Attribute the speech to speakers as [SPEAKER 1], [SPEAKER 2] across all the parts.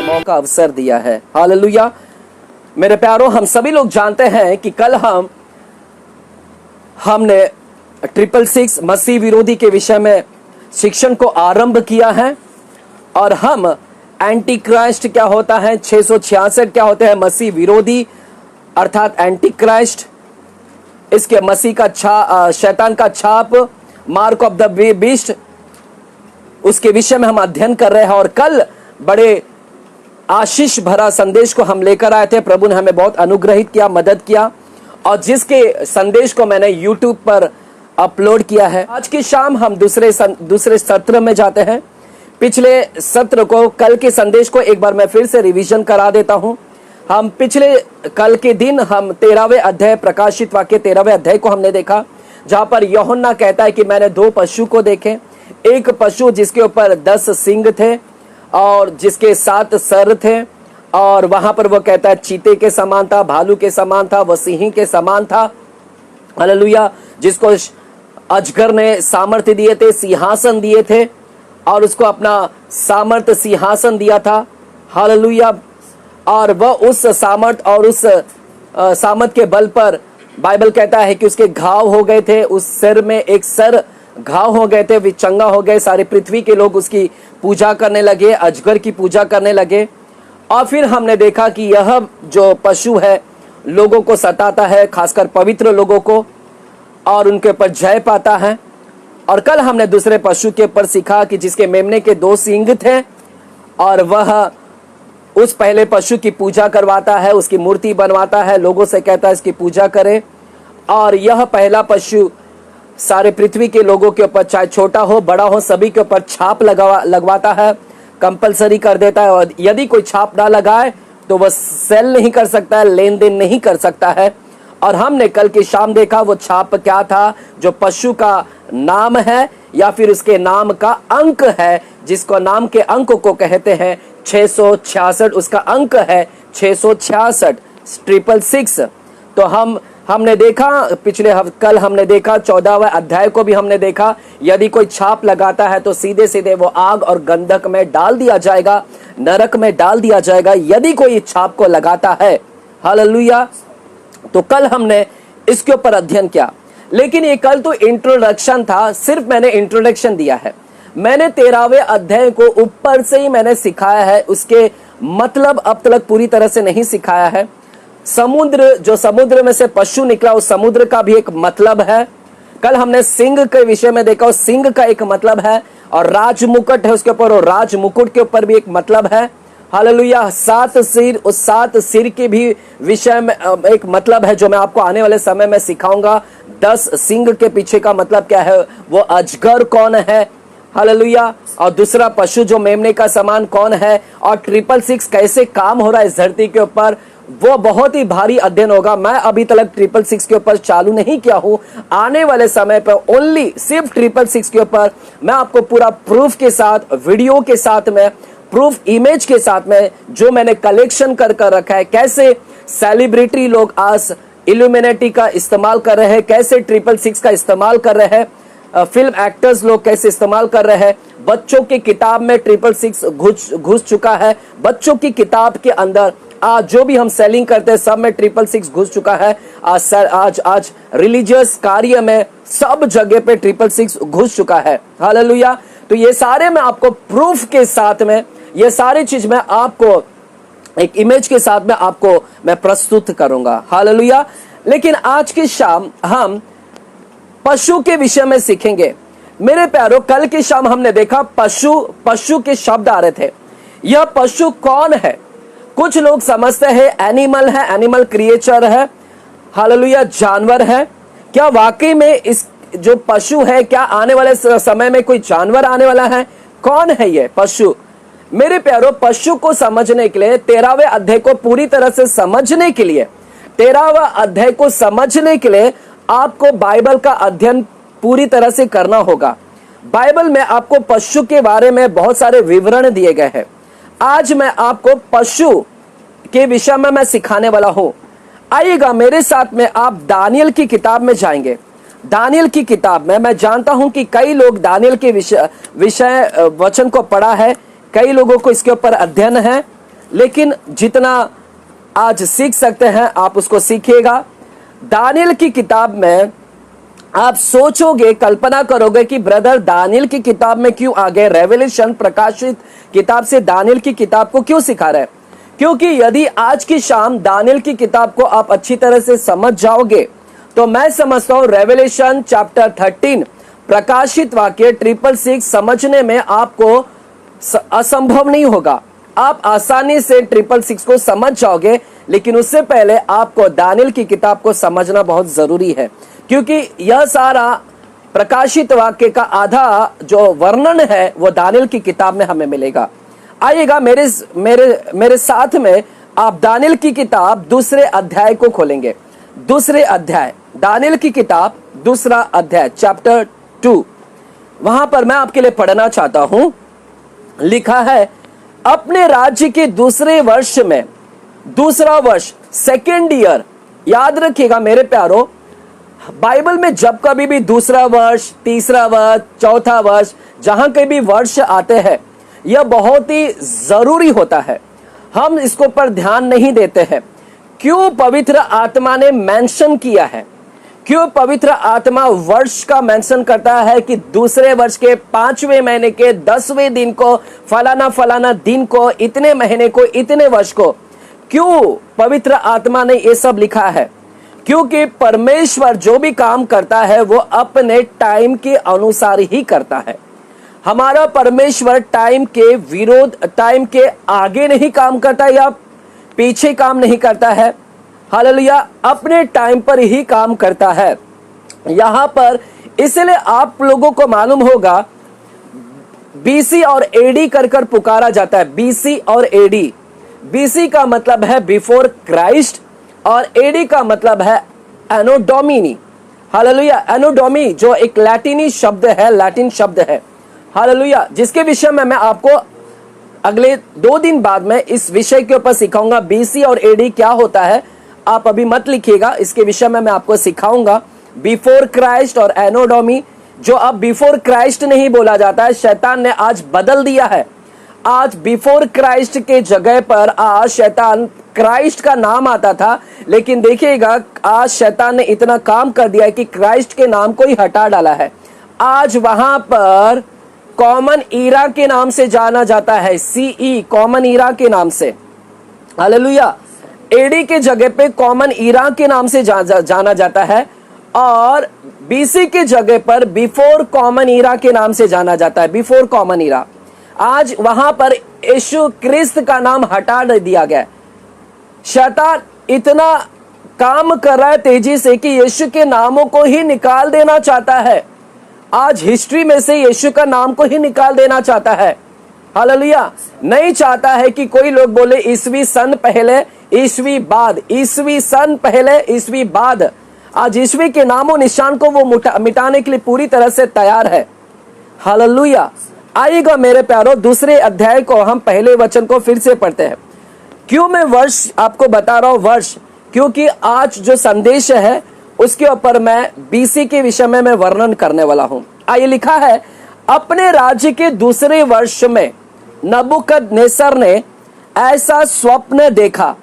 [SPEAKER 1] मौका अवसर दिया है। हालेलुया। मेरे प्यारों, हम सभी लोग जानते हैं कि कल हमने 666 मसीह विरोधी के विषय में शिक्षण को आरंभ किया है और हम एंटी क्राइस्ट क्या होता है, 666 क्या होते हैं मसीह विरोधी अर्थात एंटी क्राइस्ट, इसके मसीह का शैतान का छाप, मार्क ऑफ द बीस्ट, उसके विषय में हम अध्ययन कर रहे हैं। और कल बड़े आशीष भरा संदेश को हम लेकर आए थे। प्रभु ने हमें बहुत अनुग्रहित किया, मदद किया, और जिसके संदेश को मैंने YouTube पर अपलोड किया है। आज की शाम हम दूसरे सत्र में जाते हैं। पिछले सत्र को, कल के संदेश को एक बार मैं फिर से रिवीजन करा देता हूं। हम पिछले कल के दिन हम 13वें अध्याय, प्रकाशित वाक्य 13वें अध्याय को हमने देखा, जहां पर यूहन्ना कहता है कि मैंने 2 पशु को देखे। एक पशु जिसके ऊपर 10 सींग थे और जिसके 7 सर थे, और वहां पर वो कहता है चीते के समान था, भालू के समान था, वह सिंह के समान था। हालेलुया। जिसको अजगर ने सामर्थ्य दिए थे, सिंहासन दिए थे, और उसको अपना सामर्थ्य सिंहासन दिया था। हालेलुया। और वह उस सामर्थ्य और उस सामर्थ के बल पर बाइबल कहता है कि उसके घाव हो गए थे, उस सिर में एक सर घाव हो गए थे, वे चंगा हो गए। सारे पृथ्वी के लोग उसकी पूजा करने लगे, अजगर की पूजा करने लगे। और फिर हमने देखा कि यह जो पशु है लोगों को सताता है, खासकर पवित्र लोगों को, और उनके ऊपर जय पाता है। और कल हमने दूसरे पशु के ऊपर सीखा कि जिसके मेमने के 2 सींग थे, और वह उस पहले पशु की पूजा करवाता है, उसकी मूर्ति बनवाता है, लोगों से कहता है इसकी पूजा करें। और यह पहला पशु सारे पृथ्वी के लोगों के ऊपर, चाहे छोटा हो बड़ा हो, सभी के ऊपर छाप लगवाता है, कंपलसरी कर देता है। और यदि कोई छाप ना लगाए तो वह सेल नहीं कर सकता है, लेन देन नहीं कर सकता है। और हमने कल की शाम देखा वो छाप क्या था, जो पशु का नाम है या फिर उसके नाम का अंक है, जिसको नाम के अंक को कहते हैं 666। उसका अंक है 666, 666। तो हमने देखा कल हमने देखा 14वें अध्याय को भी हमने देखा। यदि कोई छाप लगाता है तो सीधे सीधे वो आग और गंधक में डाल दिया जाएगा, नरक में डाल दिया जाएगा, यदि कोई छाप को लगाता है। हालेलुया। तो कल हमने इसके ऊपर अध्ययन किया, लेकिन ये कल तो इंट्रोडक्शन था, सिर्फ मैंने इंट्रोडक्शन दिया है। मैंने 13वें अध्याय को ऊपर से ही मैंने सिखाया है, उसके मतलब अब तक पूरी तरह से नहीं सिखाया है। जो समुद्र में से पशु निकला, उस समुद्र का भी एक मतलब है। कल हमने सिंह के विषय में देखा, उस सिंह का एक मतलब है, और राजमुकुट है उसके ऊपर, और राजमुकुट के ऊपर भी एक मतलब है। हालेलुया। 7 सिर, उस 7 सिर के भी विषय में एक मतलब है, जो मैं आपको आने वाले समय में सिखाऊंगा। 10 सिंह के पीछे का मतलब क्या है, वो अजगर कौन है। हालेलुया। और दूसरा पशु जो मेमने का समान कौन है, और 666 कैसे काम हो रहा है इस धरती के ऊपर, वो बहुत ही भारी अध्ययन होगा। मैं अभी तक 666 के ऊपर चालू नहीं किया हूं। आने वाले समय पर ओनली सिर्फ 666 के ऊपर मैं आपको पूरा प्रूफ के साथ, वीडियो के साथ में, प्रूफ इमेज के साथ में, जो मैंने कलेक्शन कर रखा है, कैसे सेलिब्रिटी लोग आज इल्यूमिनेटी का इस्तेमाल कर रहे हैं, कैसे 666 का इस्तेमाल कर रहे हैं, फिल्म एक्टर्स लोग कैसे इस्तेमाल कर रहे हैं, बच्चों की किताब में 666 घुस चुका है। बच्चों की किताब के अंदर आज जो भी हम सेलिंग करते हैं सब में 666 घुस चुका है। आज रिलीजियस कार्य में सब जगह पे 666 घुस चुका है। हालेलुया। तो ये सारे मैं आपको प्रूफ के साथ में, ये सारी चीज मैं आपको एक इमेज के साथ में आपको मैं प्रस्तुत करूंगा। हालेलुया। लेकिन आज की शाम हम पशु के विषय में सीखेंगे। मेरे प्यारों, कल की शाम हमने देखा पशु के शब्द आ रहे थे। यह पशु कौन है? कुछ लोग समझते हैं एनिमल है, एनिमल क्रिएचर है। हालेलुया। जानवर है। क्या वाकई में इस जो पशु है, क्या आने वाले समय में कोई जानवर आने वाला है? कौन है ये पशु? मेरे प्यारों, पशु को समझने के लिए 13वें अध्याय को पूरी तरह से समझने के लिए, 13वां अध्याय को समझने के लिए आपको बाइबल का अध्ययन पूरी तरह से करना होगा। बाइबल में आपको पशु के बारे में बहुत सारे विवरण दिए गए हैं। आज मैं आपको पशु के विषय में मैं सिखाने वाला हूं। आइएगा मेरे साथ में, आप दानियल की किताब में जाएंगे। दानियल की किताब में मैं जानता हूं कि कई लोग दानियल के विषय वचन को पढ़ा है, कई लोगों को इसके ऊपर अध्ययन है। लेकिन जितना आज सीख सकते हैं आप उसको सीखिएगा। दानियल की किताब में आप सोचोगे, कल्पना करोगे कि ब्रदर दानियल की किताब में क्यों आ गए, रेवलेशन प्रकाशित किताब से दानियल की किताब को क्यों सिखा रहे हैं? क्योंकि यदि आज की शाम दानियल की किताब को आप अच्छी तरह से समझ जाओगे तो मैं समझता हूं रेवलेशन चैप्टर 13 प्रकाशित वाक्य 666 समझने में आपको असंभव नहीं होगा। आप आसानी से 666 को समझ जाओगे, लेकिन उससे पहले आपको दानियल की किताब को समझना बहुत जरूरी है, क्योंकि यह सारा प्रकाशित वाक्य का आधा जो वर्णन है वो दानियल की किताब में हमें मिलेगा। आइएगा मेरे साथ में आप दानियल की किताब दूसरे अध्याय को खोलेंगे। दूसरे अध्याय, दानियल की किताब दूसरा अध्याय चैप्टर 2, वहां पर मैं आपके लिए पढ़ना चाहता हूं। लिखा है, अपने राज्य के दूसरे वर्ष में, दूसरा वर्ष सेकेंड ईयर, याद रखिएगा मेरे प्यारो, बाइबल में जब कभी भी दूसरा वर्ष, तीसरा वर्ष, चौथा वर्ष, जहां कहीं भी वर्ष आते हैं, यह बहुत ही जरूरी होता है। हम इसको पर ध्यान नहीं देते हैं। क्यों पवित्र आत्मा ने मेंशन किया है? क्यों पवित्र आत्मा वर्ष का मेंशन करता है कि दूसरे वर्ष के 5वें महीने के 10वें दिन को, फलाना फलाना दिन को, इतने महीने को, इतने वर्ष को? क्यों पवित्र आत्मा ने यह सब लिखा है? क्योंकि परमेश्वर जो भी काम करता है वो अपने टाइम के अनुसार ही करता है। हमारा परमेश्वर टाइम के विरोध, टाइम के आगे नहीं काम करता या पीछे काम नहीं करता है। हालेलुया, अपने टाइम पर ही काम करता है। यहां पर इसलिए आप लोगों को मालूम होगा बीसी और एडी कर कर पुकारा जाता है। बीसी और एडी, बीसी का मतलब है बिफोर क्राइस्ट और एडी का मतलब है एनो डोमिनी। हालेलुया, एनो डोमी जो एक लैटिनी शब्द है, लैटिन शब्द है। हालेलुया, जिसके विषय में मैं आपको अगले 2 दिन बाद में इस विषय के ऊपर सिखाऊंगा। बीसी और एडी क्या होता है आप अभी मत लिखिएगा, इसके विषय में मैं आपको सिखाऊंगा। बिफोर क्राइस्ट और एनो डोमी, जो अब बिफोर क्राइस्ट नहीं बोला जाता है, शैतान ने आज बदल दिया है। आज बिफोर क्राइस्ट के जगह पर आज शैतान क्राइस्ट का नाम आता था, लेकिन देखिएगा आज शैतान ने इतना काम कर दिया है कि क्राइस्ट के नाम को ही हटा डाला है। आज वहां पर कॉमन ईरा के नाम से जाना जाता है, सीई, कॉमन ईरा के नाम से। हालेलुया, एडी के जगह पे कॉमन ईरा के नाम से जाना जाता है और बीसी के जगह पर बिफोर कॉमन ईरा के नाम से जाना जाता है, बिफोर कॉमन ईरा। आज वहां पर यीशु क्रिस्त का नाम हटा दिया गया। शैतान इतना काम कर रहा है तेजी से कि यीशु के नामों को ही निकाल देना चाहता है। आज हिस्ट्री में से यीशु का नाम को ही निकाल देना चाहता है। हालेलुया, नहीं चाहता है कि कोई लोग बोले ईसवी सन पहले, ईसवी बाद, ईसवी सन पहले, ईसवी बाद। आज ईसवी के नामों निशान को वो मिटाने के लिए पूरी तरह से तैयार है। हालेलुया, आइएगा मेरे प्यारो, दूसरे अध्याय को हम पहले वचन को फिर से पढ़ते हैं। क्यों मैं वर्ष आपको बता रहा हूं वर्ष? क्योंकि आज जो संदेश है उसके ऊपर मैं बीसी के विषय में मैं वर्णन करने वाला हूं। आइए, लिखा है, अपने राज्य के दूसरे वर्ष में नबूकदनेस्सर ने ऐसा स्वप्न देखा।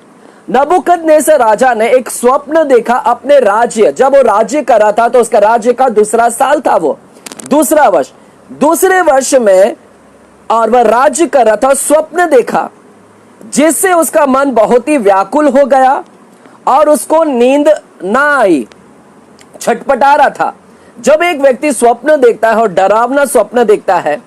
[SPEAKER 1] नबूकदनेस्सर राजा ने एक स्वप्न देखा अपने राज्य, जब वो राज्य कर रहा था तो उसका राज्य का दूसरा साल था, वो दूसरा वर्ष, दूसरे वर्ष में, और वह राज्य कर रहा था। स्वप्न देखा जिससे उसका मन बहुत ही व्याकुल हो गया और उसको नींद ना आई, छटपटा रहा था। जब एक व्यक्ति स्वप्न देखता है और डरावना स्वप्न देखता है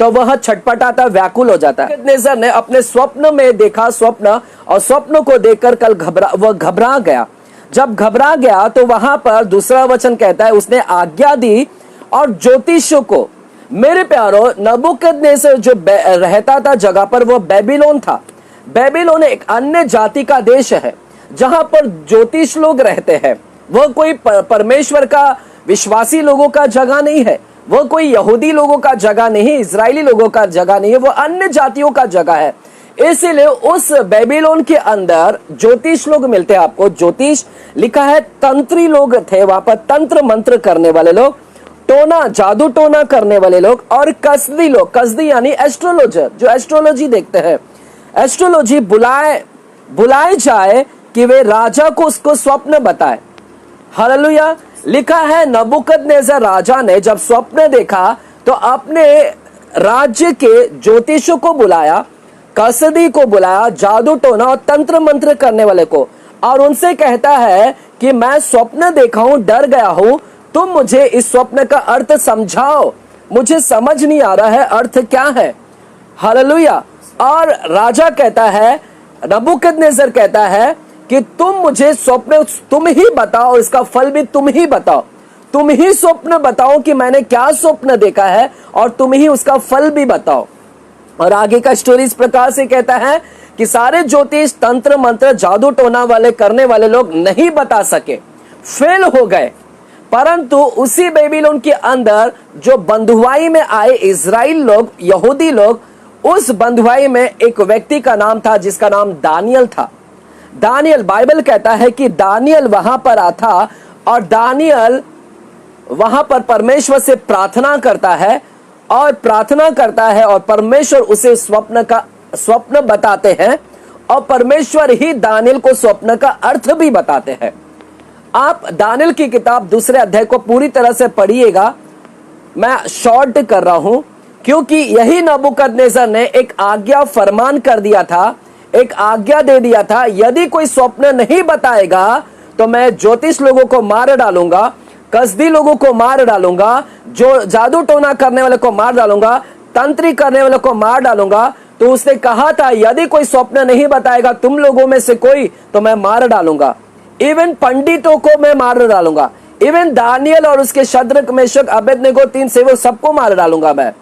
[SPEAKER 1] तो वह छटपटाता, व्याकुल हो जाता है। नबूकदनेस्सर ने अपने स्वप्न में देखा स्वप्न, और स्वप्न को देखकर वह घबरा गया। जब घबरा गया तो वहां पर दूसरा वचन कहता है उसने आज्ञा दी और ज्योतिषों को। मेरे प्यारो, नबूकदनेस्सर जो रहता था जगह पर वो बेबीलोन था। बेबीलोन एक अन्य जाति का देश है जहां पर ज्योतिष लोग रहते हैं। वह कोई परमेश्वर का विश्वासी लोगों का जगह नहीं है, वह कोई यहूदी लोगों का जगह नहीं, इजरायली लोगों का जगह नहीं है, वह अन्य जातियों का जगह है। इसलिए उस बेबीलोन के अंदर ज्योतिष लोग मिलते हैं आपको। ज्योतिष लिखा है तंत्री लोग थे वहां पर, तंत्र मंत्र करने वाले लोग, टोना, जादू टोना करने वाले लोग, और कसदी लोग, कसदी यानी एस्ट्रोलॉजर जो एस्ट्रोलॉजी देखते हैं। एस्ट्रोलॉजी बुलाए जाए कि वे राजा को उसको स्वप्न बताए। हालेलुया। लिखा है नबूकदनेस्सर राजा ने जब स्वप्न देखा तो अपने राज्य के ज्योतिषों को बुलाया, कसदी को बुलाया, जादू टोना और तंत्र मंत्र करने वाले को, और उनसे कहता है कि मैं स्वप्न देखा हूं, डर गया हूं, तुम मुझे इस स्वप्न का अर्थ समझाओ, मुझे समझ नहीं आ रहा है अर्थ क्या है। हालेलुया। और राजा कहता है, नबूकदनेस्सर कहता है कि तुम मुझे स्वप्न तुम ही बताओ, इसका फल भी तुम ही बताओ, तुम ही स्वप्न बताओ कि मैंने क्या स्वप्न देखा है और तुम ही उसका फल भी बताओ। और आगे का स्टोरी इस प्रकार से कहता है कि सारे ज्योतिष, तंत्र मंत्र, जादू टोना वाले करने वाले लोग नहीं बता सके, फेल हो गए। परंतु उसी बेबीलोन के अंदर जो बंधुआई में आए इजराइल लोग, यहूदी लोग, उस बंधुआई में एक व्यक्ति का नाम था जिसका नाम दानियल था। दानियल, बाइबल कहता है कि दानियल वहां पर आ था और दानियल वहां पर परमेश्वर से प्रार्थना करता है और परमेश्वर उसे स्वप्न बताते हैं और परमेश्वर ही दानियल को स्वप्न का अर्थ भी बताते हैं। आप दानियल की किताब 2 अध्याय को पूरी तरह से पढ़िएगा। मैं शॉर्ट कर रहा हूं क्योंकि यही नबूकदनेस्सर ने एक आज्ञा फरमान कर दिया था, एक आज्ञा दे दिया था, यदि कोई स्वप्न नहीं बताएगा तो मैं ज्योतिष लोगों को मार डालूंगा, कसदी लोगों को मार डालूंगा, जो जादू टोना करने वाले को मार डालूंगा, तंत्री करने वाले को मार डालूंगा। तो उसने कहा था यदि कोई स्वप्न नहीं बताएगा तुम लोगों में से कोई तो मैं मार डालूंगा, इवन पंडितों को मैं मार डालूंगा, इवन दानियल और उसके शद्रक, मेशक, अबेदनेगो 3 सेवक सबको मार डालूंगा मैं।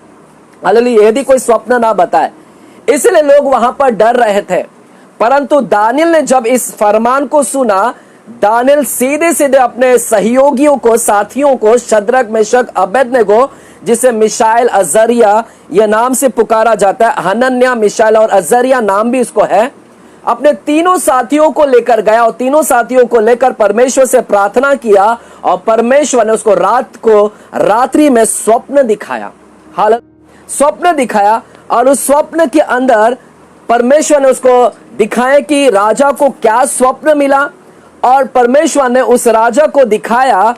[SPEAKER 1] हालेलुया। यदि कोई स्वप्न ना बताए, इसलिए लोग वहां पर डर रहे थे। परंतु दानियल ने जब इस फरमान को सुना, दानियल सीधे सीधे अपने सहयोगियों को, साथियों को, शद्रक, मेशक, अबेदनेगो, जिसे मिशाएल, अजरिया यह नाम से पुकारा जाता है, हनन्याह, मिशाएल और अजरिया नाम भी इसको है, अपने तीनों साथियों को लेकर गया और तीनों साथियों को लेकर परमेश्वर से प्रार्थना किया और परमेश्वर ने उसको रात्रि में स्वप्न दिखाया। स्वप्न दिखाया और उस स्वप्न के अंदर परमेश्वर ने उसको दिखाया कि राजा को क्या स्वप्न मिला, और परमेश्वर ने उस राजा को दिखाया,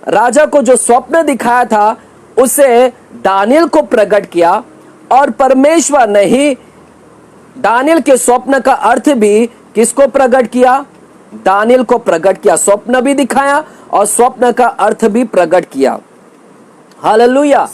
[SPEAKER 1] राजा को जो स्वप्न दिखाया था उसे दानियल को प्रकट किया, और परमेश्वर ने ही दानियल के स्वप्न का अर्थ भी किसको प्रकट किया? दानियल को प्रकट किया। स्वप्न भी दिखाया और स्वप्न का अर्थ भी प्रकट किया। हालेलुया।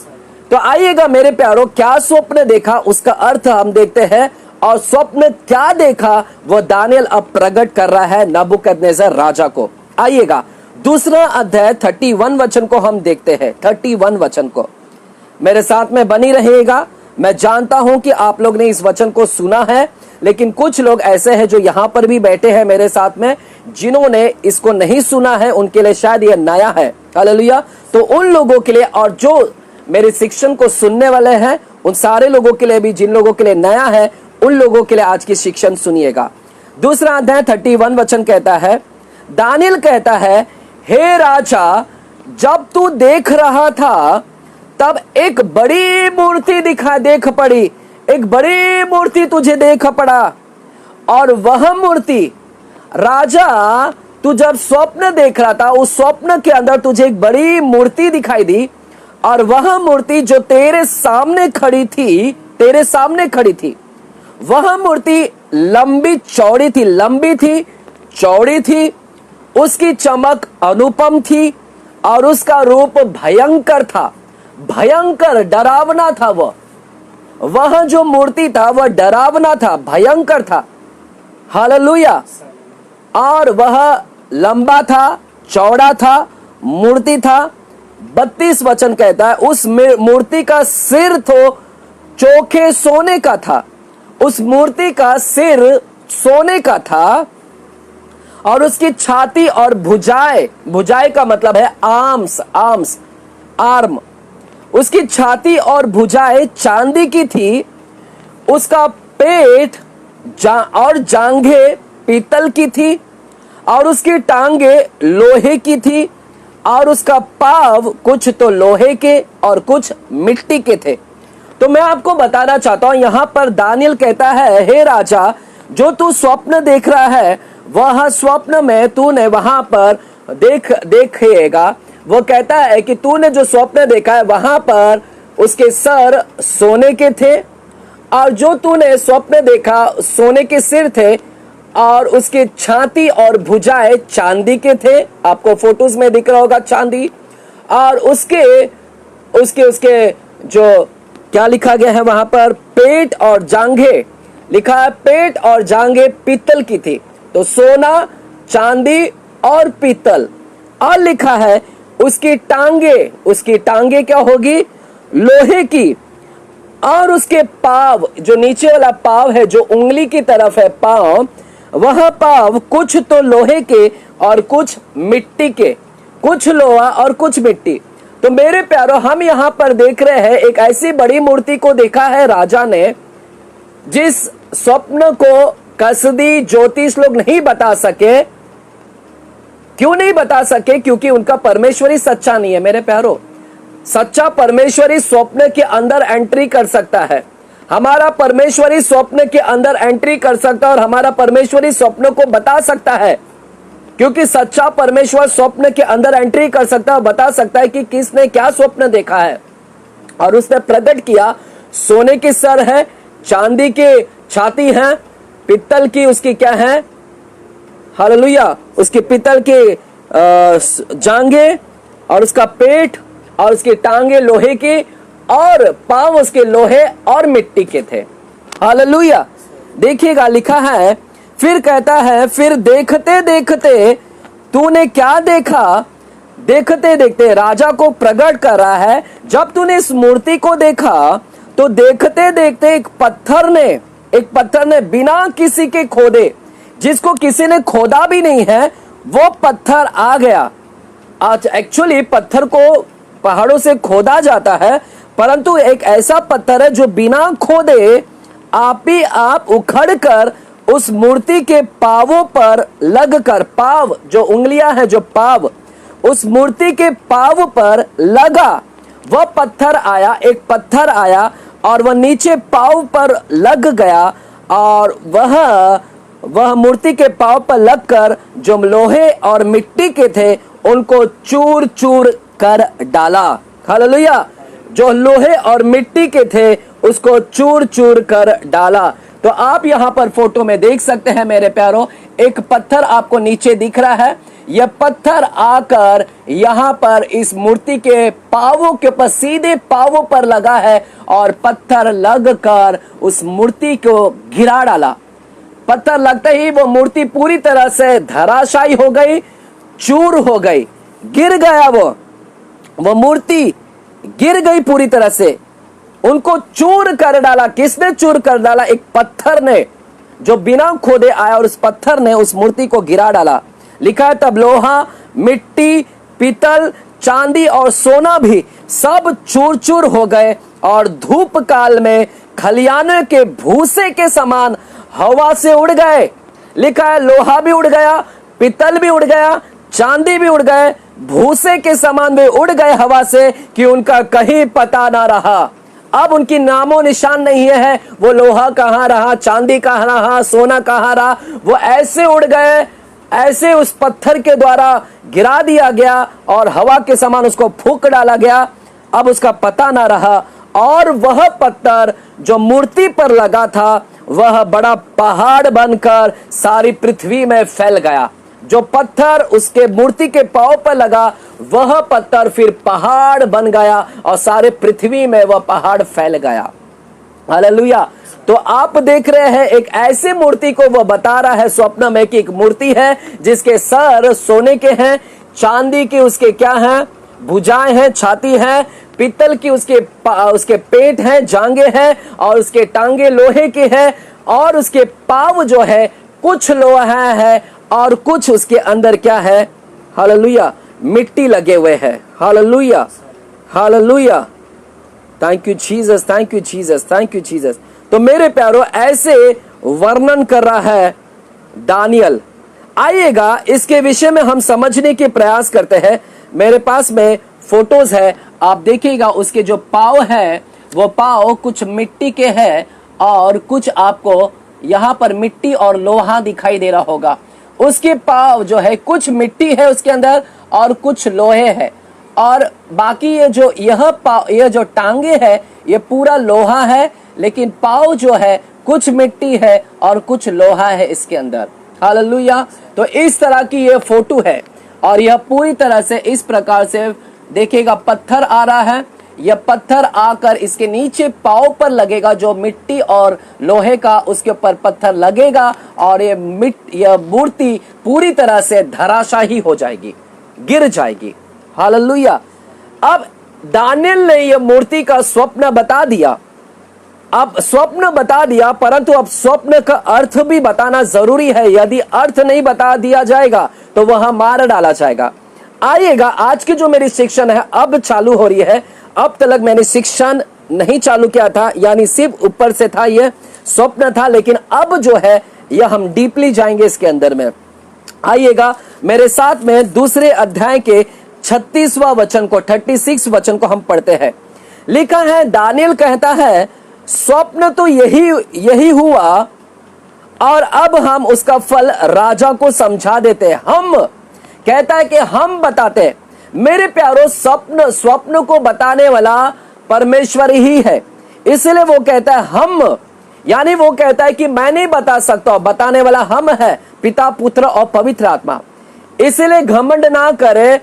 [SPEAKER 1] तो आइएगा मेरे प्यारों, क्या स्वप्न देखा उसका अर्थ हम देखते हैं, और स्वप्न क्या देखा वो दानियल अब प्रकट कर रहा है नबूकदनेस्सर राजा को। आइएगा 2 अध्याय 31 वचन को हम देखते हैं। 31 वचन को मेरे साथ में बनी रहिएगा। मैं जानता हूं कि आप लोग ने इस वचन को सुना है, लेकिन कुछ लोग ऐसे हैं जो यहां पर भी बैठे हैं मेरे साथ में, जिन्होंने इसको नहीं सुना है, उनके लिए शायद यह नया है। हालेलुया। तो उन लोगों के लिए और जो मेरे शिक्षण को सुनने वाले हैं, उन सारे लोगों के लिए भी, जिन लोगों के लिए नया है, उन लोगों के लिए आज की शिक्षण सुनिएगा। 2 अध्याय 31 वचन कहता है, दानियल कहता है, हे राजा, जब तू देख रहा था तब एक बड़ी मूर्ति देख पड़ी, एक बड़ी मूर्ति तुझे देख पड़ा, और वह मूर्ति, राजा, तू जब स्वप्न देख रहा था उस स्वप्न के अंदर तुझे एक बड़ी मूर्ति दिखाई दी, और वह मूर्ति जो तेरे सामने खड़ी थी, वह मूर्ति लंबी थी, चौड़ी थी, उसकी चमक अनुपम थी और उसका रूप भयंकर था, भयंकर, डरावना था। वह जो मूर्ति था वह डरावना था, भयंकर था। हालेलुया। और वह लंबा था, चौड़ा था, मूर्ति था। 32 वचन कहता है, उस मूर्ति का सिर तो चोखे सोने का था, उस मूर्ति का सिर सोने का था, और उसकी छाती और भुजाएं का मतलब है आर्म, उसकी छाती और भुजाएं चांदी की थी, उसका पेट और जांघें पीतल की थी, और उसकी टांगे लोहे की थी, और उसका पांव कुछ तो लोहे के और कुछ मिट्टी के थे। तो मैं आपको बताना चाहता हूं, यहां पर दानियल कहता है, हे राजा, जो तू स्वप्न देख रहा है वह स्वप्न में तूने वहां पर देखिएगा। वो कहता है कि तूने जो स्वप्न देखा है वहां पर उसके सर सोने के थे, और जो तूने स्वप्न देखा सोने के सिर थे, और उसके छाती और भुजाएं चांदी के थे। आपको फोटोज में दिख रहा होगा चांदी। और उसके उसके उसके जो क्या लिखा गया है वहां पर, पेट और जांघें लिखा है, पेट और जांघें पीतल की थी। तो सोना, चांदी और पीतल। और लिखा है उसकी टांगे क्या होगी, लोहे की। और उसके पाव, जो नीचे वाला पाव है, जो उंगली की तरफ है पाव, वह पाव कुछ तो लोहे के और कुछ मिट्टी के, कुछ लोहा और कुछ मिट्टी। तो मेरे प्यारो, हम यहां पर देख रहे हैं एक ऐसी बड़ी मूर्ति को देखा है राजा ने, जिस स्वप्न को कसदी ज्योतिष लोग नहीं बता सके। क्यों नहीं बता सके? क्योंकि उनका परमेश्वरी सच्चा नहीं है। मेरे प्यारो, सच्चा परमेश्वरी स्वप्न के अंदर एंट्री कर सकता है। हमारा परमेश्वरी स्वप्न के अंदर एंट्री कर सकता है और हमारा परमेश्वरी स्वप्न को बता सकता है, क्योंकि सच्चा परमेश्वर स्वप्न के अंदर एंट्री कर सकता है, बता सकता है कि किसने क्या स्वप्न देखा है। और उसने प्रकट किया, सोने की सर है, चांदी की छाती है, पित्तल की उसकी क्या है, हालेलुया, उसकी पित्तल की जांघें, और उसका पेट, और उसकी टांगे लोहे की, और पांव उसके लोहे और मिट्टी के थे। हालेलुया। देखिएगा, लिखा है, फिर कहता है, फिर देखते देखते तूने क्या देखा? देखते देखते राजा को प्रकट कर रहा है, जब तूने इस मूर्ति को देखा तो देखते देखते एक पत्थर ने बिना किसी के खोदे, जिसको किसी ने खोदा भी नहीं है, वो पत्थर आ गया। आज एक्चुअली पत्थर को पहाड़ों से खोदा जाता है, परंतु एक ऐसा पत्थर है जो बिना खोदे आप ही आप उखड़ कर उस मूर्ति के पावों पर लगकर, पाव जो उंगलियां हैं, जो पाव उस मूर्ति के पाव पर लगा, वह पत्थर आया, एक पत्थर आया और वह नीचे पाव पर लग गया, और वह मूर्ति के पाव पर लगकर जो लोहे और मिट्टी के थे उनको चूर चूर कर डाला। हालेलुया। जो लोहे और मिट्टी के थे उसको चूर चूर कर डाला। तो आप यहां पर फोटो में देख सकते हैं मेरे प्यारो, एक पत्थर आपको नीचे दिख रहा है। यह पत्थर आकर यहां पर इस मूर्ति के पावों के ऊपर, सीधे पावों पर लगा है, और पत्थर लगकर उस मूर्ति को गिरा डाला। पत्थर लगते ही वो मूर्ति पूरी तरह से धराशायी हो गई, चूर हो गई, गिर गया। वो मूर्ति गिर गई पूरी तरह से, उनको चूर कर डाला। किसने चूर कर डाला? एक पत्थर ने, जो बिना खोदे आया और उस पत्थर ने उस मूर्ति को गिरा डाला। लिखा है, तब लोहा, मिट्टी, पीतल, चांदी और सोना भी सब चूर चूर हो गए, और धूप काल में खलियाने के भूसे के समान हवा से उड़ गए। लिखा है, लोहा भी उड़ गया, पीतल भी उड़ गया, चांदी भी उड़ गए, भूसे के समान वे उड़ गए हवा से, कि उनका कहीं पता ना रहा। अब उनकी नामो निशान नहीं है, वो लोहा कहाँ रहा, चांदी कहाँ रहा, सोना कहाँ रहा। वो ऐसे उड़ गए, ऐसे उस पत्थर के द्वारा गिरा दिया गया और हवा के समान उसको फूंक डाला गया। अब उसका पता ना रहा। और वह पत्थर जो मूर्ति पर लगा था, वह बड़ा पहाड़ बनकर सारी पृथ्वी में फैल गया। जो पत्थर उसके मूर्ति के पांव पर लगा, वह पत्थर फिर पहाड़ बन गया और सारे पृथ्वी में वह पहाड़ फैल गया। हालेलुया। तो आप देख रहे हैं एक ऐसी मूर्ति को वह बता रहा है स्वप्न में, कि एक मूर्ति है जिसके सर सोने के हैं, चांदी के उसके क्या हैं, भुजाएं हैं, छाती है, पीतल की उसके पेट हैं, जांघें हैं, और उसके टांगे लोहे के हैं, और उसके पाव जो है कुछ लोहा है और कुछ उसके अंदर क्या है, हालेलुया, मिट्टी लगे हुए हैं। Hallelujah, hallelujah. Thank you Jesus, thank you Jesus, thank you Jesus. तो मेरे प्यारो, ऐसे वर्णन कर रहा है दानियल। आइएगा इसके विषय में हम समझने के प्रयास करते हैं। मेरे पास में फोटोज है, आप देखिएगा। उसके जो पाव है वो पाँव कुछ मिट्टी के हैं और कुछ आपको यहाँ पर मिट्टी और लोहा दिखाई दे रहा होगा। उसके पाँव जो है कुछ मिट्टी है उसके अंदर और कुछ लोहे है, और बाकी ये जो टांगे है ये पूरा लोहा है, लेकिन पाँव जो है कुछ मिट्टी है और कुछ लोहा है इसके अंदर। हालेलुया। तो इस तरह की ये फोटो है और यह पूरी तरह से इस प्रकार से देखिएगा, पत्थर आ रहा है, यह पत्थर आकर इसके नीचे पाँव पर लगेगा, जो मिट्टी और लोहे का उसके ऊपर पत्थर लगेगा और यह मूर्ति पूरी तरह से धराशाही हो जाएगी, गिर जाएगी। हालेलुया। अब दानियेल ने यह मूर्ति का स्वप्न बता दिया। अब स्वप्न बता दिया, परंतु अब स्वप्न का अर्थ भी बताना जरूरी है। यदि अर्थ नहीं बता दिया जाएगा तो वह मार डाला जाएगा। आइएगा, आज की जो मेरी शिक्षण है अब चालू हो रही है। अब तक मैंने शिक्षण नहीं चालू किया था, यानी सिर्फ ऊपर से था, यह स्वप्न था, लेकिन अब जो है यह हम डीपली जाएंगे इसके अंदर में। आइएगा मेरे साथ में दूसरे अध्याय के 36वां वचन को, 36 वचन को हम पढ़ते हैं। लिखा है, दानियेल कहता है, स्वप्न तो यही हुआ और अब हम उसका फल राजा को समझा देते। हम कहता है कि हम बताते। मेरे प्यारो, स्वप्न को बताने वाला परमेश्वर ही है, इसलिए वो कहता है हम, यानी वो कहता है कि मैं नहीं बता सकता, बताने वाला हम है, पिता, पुत्र और पवित्र आत्मा। इसलिए घमंड ना करे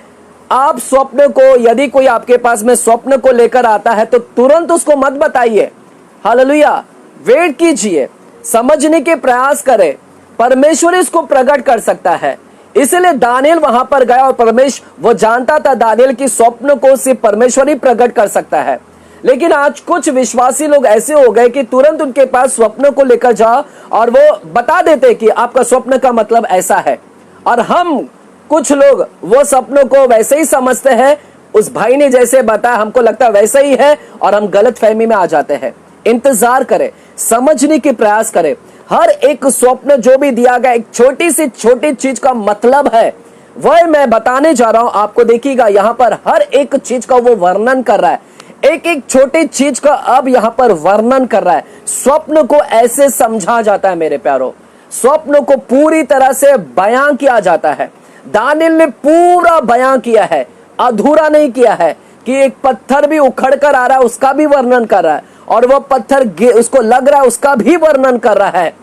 [SPEAKER 1] आप स्वप्न को। यदि कोई आपके पास में स्वप्न को लेकर आता है तो तुरंत उसको मत बताइए। हालेलुया। वेट कीजिए, समझने के प्रयास करें, परमेश्वर इसको प्रकट कर सकता है। इसलिए दानियेल वहां पर गया और वो जानता था दानियेल की स्वप्न को सिर्फ परमेश्वर ही प्रकट कर सकता है। लेकिन आज कुछ विश्वासी लोग ऐसे हो गए कि तुरंत उनके पास स्वप्न को लेकर जाओ और वो बता देते कि आपका स्वप्न का मतलब ऐसा है, और हम कुछ लोग वो स्वप्नों को वैसे ही समझते हैं, उस भाई ने जैसे बताया हमको लगता है वैसे ही है, और हम गलत फहमी में आ जाते हैं। इंतजार करें, समझने के प्रयास करें। हर एक स्वप्न जो भी दिया गया, एक छोटी सी छोटी चीज का मतलब है, वह मैं बताने जा रहा हूं आपको। देखिएगा, यहाँ पर हर एक चीज का वो वर्णन कर रहा है, एक एक छोटी चीज का अब यहाँ पर वर्णन कर रहा है। स्वप्न को ऐसे समझा जाता है मेरे प्यारो, स्वप्न को पूरी तरह से बयां किया जाता है। दानियेल ने पूरा बयां किया है, अधूरा नहीं किया है कि एक पत्थर भी उखड़ कर आ रहा है उसका भी वर्णन कर रहा है, और वह पत्थर उसको लग रहा है उसका भी वर्णन कर रहा है।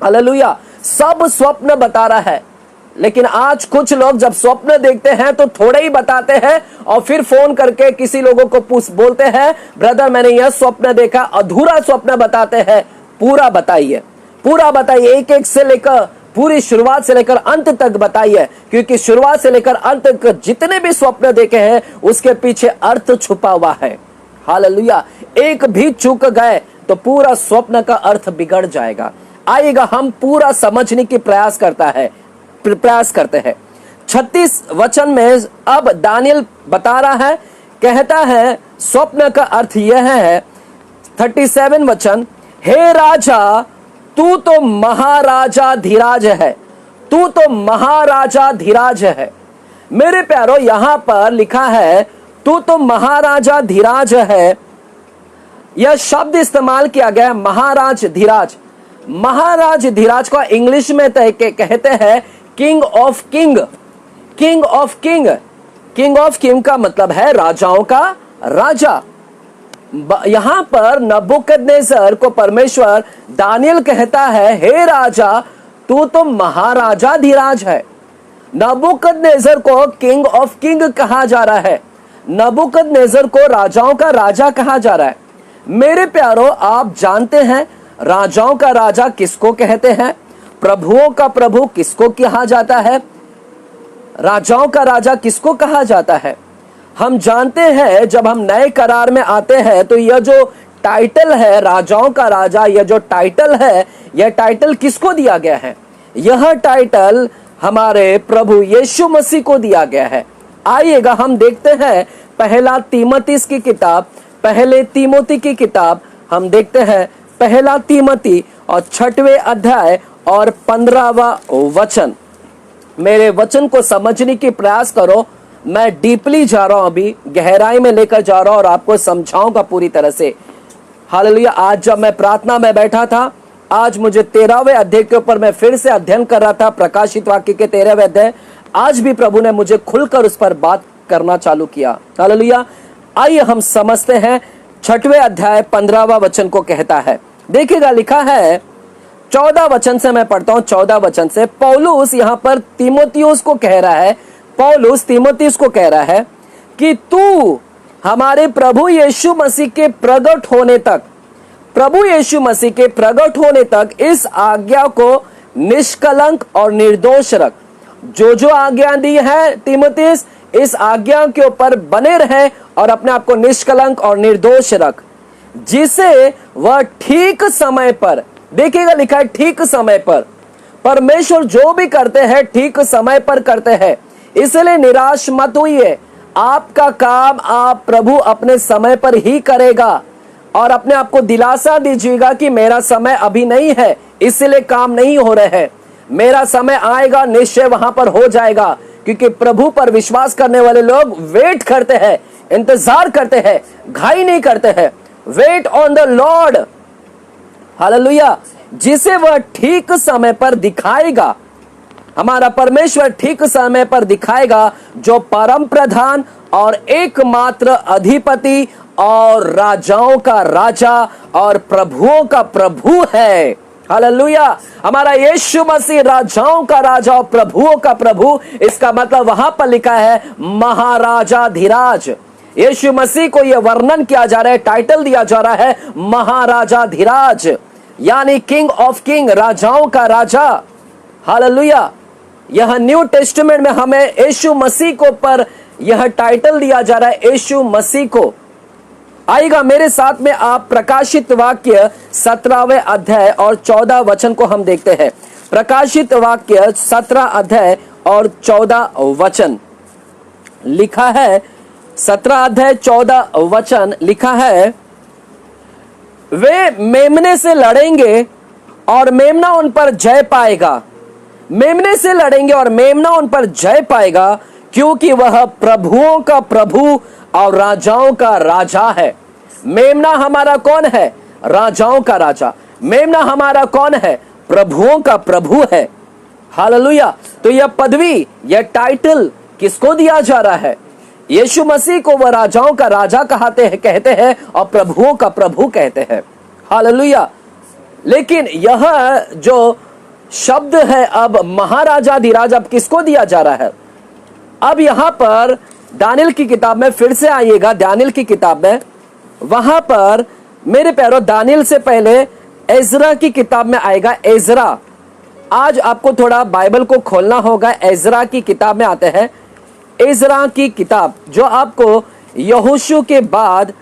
[SPEAKER 1] हालेलुया। सब स्वप्न बता रहा है। लेकिन आज कुछ लोग जब स्वप्न देखते हैं तो थोड़े ही बताते हैं और फिर फोन करके किसी लोगों को बोलते हैं, ब्रदर मैंने यह स्वप्न देखा। अधूरा स्वप्न बताते हैं। पूरा बताइए, पूरा बताइए, एक एक से लेकर पूरी शुरुआत से लेकर अंत तक बताइए, क्योंकि शुरुआत से लेकर अंत तक जितने भी स्वप्न देखे हैं उसके पीछे अर्थ छुपा हुआ है। हालेलुया। एक भी चूक गए तो पूरा स्वप्न का अर्थ बिगड़ जाएगा। आइएगा, हम पूरा समझने की प्रयास करते हैं। 36 वचन में अब दानियेल बता रहा है, कहता है स्वप्न का अर्थ यह है। 37 वचन, हे राजा, तू तो महाराजा धीराज है, तू तो महाराजा धीराज है। मेरे प्यारो, यहां पर लिखा है तू तो महाराजा धीराज है। यह शब्द इस्तेमाल किया गया महाराज धीराज। महाराज धीराज को इंग्लिश में कहते हैं king of king. King of king, king of king का मतलब है राजाओं का राजा। यहां पर नबूकदनेस्सर को परमेश्वर, दानियेल कहता है, हे राजा, तू तो महाराजा धीराज है। नबूकदनेस्सर को किंग ऑफ किंग कहा जा रहा है, नबूकदनेस्सर को राजाओं का राजा कहा जा रहा है। मेरे प्यारो, आप जानते हैं राजाओं का राजा किसको कहते हैं, प्रभुओं का प्रभु किसको कहा जाता है, राजाओं का राजा किसको कहा जाता है। हम जानते हैं जब हम नए करार में आते हैं तो यह जो टाइटल है राजाओं का राजा, यह जो टाइटल है, यह टाइटल किसको दिया गया है? यह टाइटल हमारे प्रभु यीशु मसीह को दिया गया है। आइएगा, हम देखते हैं पहले तीमोथी की किताब हम देखते हैं, पहला तीमोथी और 6वें अध्याय और 15वां वचन। मेरे वचन को समझने की प्रयास करो, मैं डीपली जा रहा हूं, अभी गहराई में लेकर जा रहा हूं और आपको समझाऊंगा पूरी तरह से। हालेलुया। आज जब मैं प्रार्थना में बैठा था, आज मुझे 13वें अध्याय के ऊपर मैं फिर से अध्ययन कर रहा था, प्रकाशित वाक्य के 13वें अध्याय। आज भी प्रभु ने मुझे खुलकर उस पर बात करना चालू किया। हालेलुया। आइए हम समझते हैं 6वें अध्याय 15वां वचन को कहता है। देखिएगा, लिखा है 14 वचन से मैं पढ़ता हूं। 14 वचन से पौलुस यहां पर तीमुथियुस को कह रहा है, पौलुस तीमुथियुस को कह रहा है कि तू हमारे प्रभु यीशु मसीह के प्रकट होने तक, प्रभु यीशु मसीह के प्रकट होने तक इस आज्ञा को निष्कलंक और निर्दोष रख। जो आज्ञा दी है तीमुथियुस, इस आज्ञा के ऊपर बने रहे और अपने आप को निष्कलंक और निर्दोष रख, जिसे वह ठीक समय पर, देखिएगा लिखा है ठीक समय पर। परमेश्वर जो भी करते हैं ठीक समय पर करते हैं, इसलिए निराश मत होइए। आपका काम आप प्रभु अपने समय पर ही करेगा और अपने आप को दिलासा दीजिएगा कि मेरा समय अभी नहीं है, इसलिए काम नहीं हो रहे हैं। मेरा समय आएगा, निश्चय वहां पर हो जाएगा, क्योंकि प्रभु पर विश्वास करने वाले लोग वेट करते हैं, इंतजार करते हैं, घाई नहीं करते हैं। Wait on the Lord, hallelujah, जिसे वह ठीक समय पर दिखाएगा। हमारा परमेश्वर ठीक समय पर दिखाएगा, जो परम प्रधान और एकमात्र अधिपति और राजाओं का राजा और प्रभुओं का प्रभु है। हालेलुया। हमारा यीशु मसीह राजाओं का राजा और प्रभुओं का प्रभु। इसका मतलब वहां पर लिखा है महाराजा धीराज। यीशु मसीह को यह वर्णन किया जा रहा है, टाइटल दिया जा रहा है महाराजा धीराज, यानी किंग ऑफ किंग, राजाओं का राजा। हालेलुया। यह न्यू टेस्टामेंट में हमें यीशु मसीह को पर यह टाइटल दिया जा रहा है, यीशु मसीह को। आइएगा मेरे साथ में आप प्रकाशित वाक्य 17वें अध्याय और 14 वचन को हम देखते हैं। प्रकाशित वाक्य 17 अध्याय और 14 वचन लिखा है। 17 अध्याय 14 वचन लिखा है, वे मेमने से लड़ेंगे और मेमना उन पर जय पाएगा। मेमने से लड़ेंगे और मेमना उन पर जय पाएगा, क्योंकि वह प्रभुओं का प्रभु और राजाओं का राजा है। मेमना हमारा कौन है? राजाओं का राजा। मेमना हमारा कौन है? प्रभुओं का प्रभु है। हालेलुया। तो यह पदवी, यह टाइटल किसको दिया जा रहा है? यीशु मसीह को वह राजाओं का राजा कहते हैं और प्रभुओं का प्रभु कहते हैं। हालेलुया। लेकिन यह जो शब्द है अब महाराजा धीराज, अब किसको दिया जा रहा है? अब यहां पर दानियल की किताब में फिर से आइएगा, दानियल की किताब में, वहां पर मेरे प्यारो दानियल से पहले एजरा की किताब में आएगा। एजरा, आज आपको थोड़ा बाइबल को खोलना होगा। एजरा की किताब में आते हैं। एजरा की किताब जो आपको यहोशू के बाद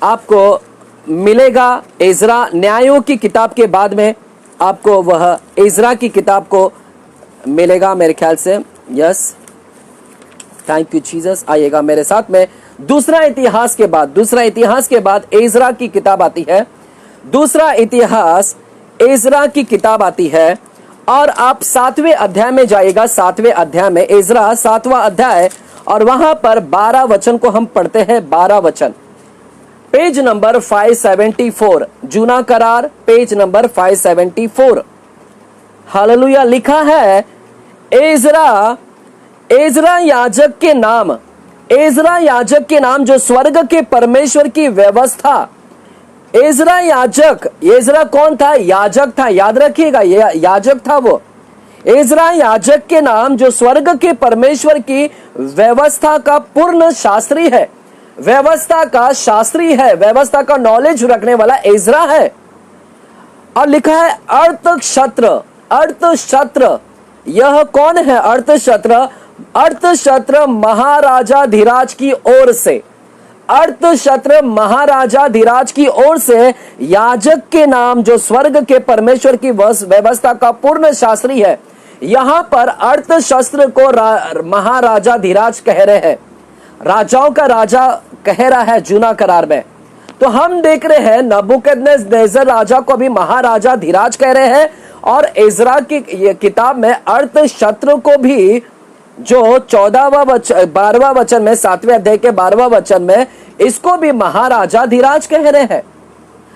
[SPEAKER 1] आपको मिलेगा। एजरा न्यायों की किताब के बाद में आपको वह एजरा की किताब को मिलेगा मेरे ख्याल से। Yes, thank you Jesus. आइएगा मेरे साथ में। दूसरा इतिहास के बाद एजरा की किताब आती है। दूसरा इतिहास एजरा की किताब आती है और आप 7वें अध्याय में जाइएगा। 7वें अध्याय में, एजरा 7वां अध्याय, और वहां पर 12 वचन को हम पढ़ते हैं। 12 वचन, पेज नंबर 574, जूना करार, पेज नंबर 574। हालेलुया। लिखा है एजरा याजक के नाम, एजरा याजक के नाम जो स्वर्ग के परमेश्वर की व्यवस्था। एजरा याजक, एजरा कौन था? याजक था, याद रखिएगा, ये याजक था वो। एजरा याजक के नाम जो स्वर्ग के परमेश्वर की व्यवस्था का पूर्ण शास्त्री है। व्यवस्था का शास्त्री है, व्यवस्था का नॉलेज रखने वाला एजरा है। और लिखा है अर्थक्षत्र। अर्थक्षत्र यह कौन है? अर्थक्षत्र, अर्थक्षत्र महाराजा धीराज की ओर से, अर्थक्षत्र महाराजा धीराज की ओर से याजक के नाम जो स्वर्ग के परमेश्वर की व्यवस्था का पूर्ण शास्त्री है। यहां पर अर्थशास्त्र को महाराजा धीराज कह रहे हैं, राजाओं का राजा कह रहा है जूना करार में। तो हम देख रहे हैं नबूकदनेस्सर राजा को भी महाराजा धीराज कह रहे हैं और एजरा की किताब में अर्थशस्त्र को भी जो 12वां वचन में, 7वें अध्याय के 12वां वचन में इसको भी महाराजाधिराज कह रहे हैं।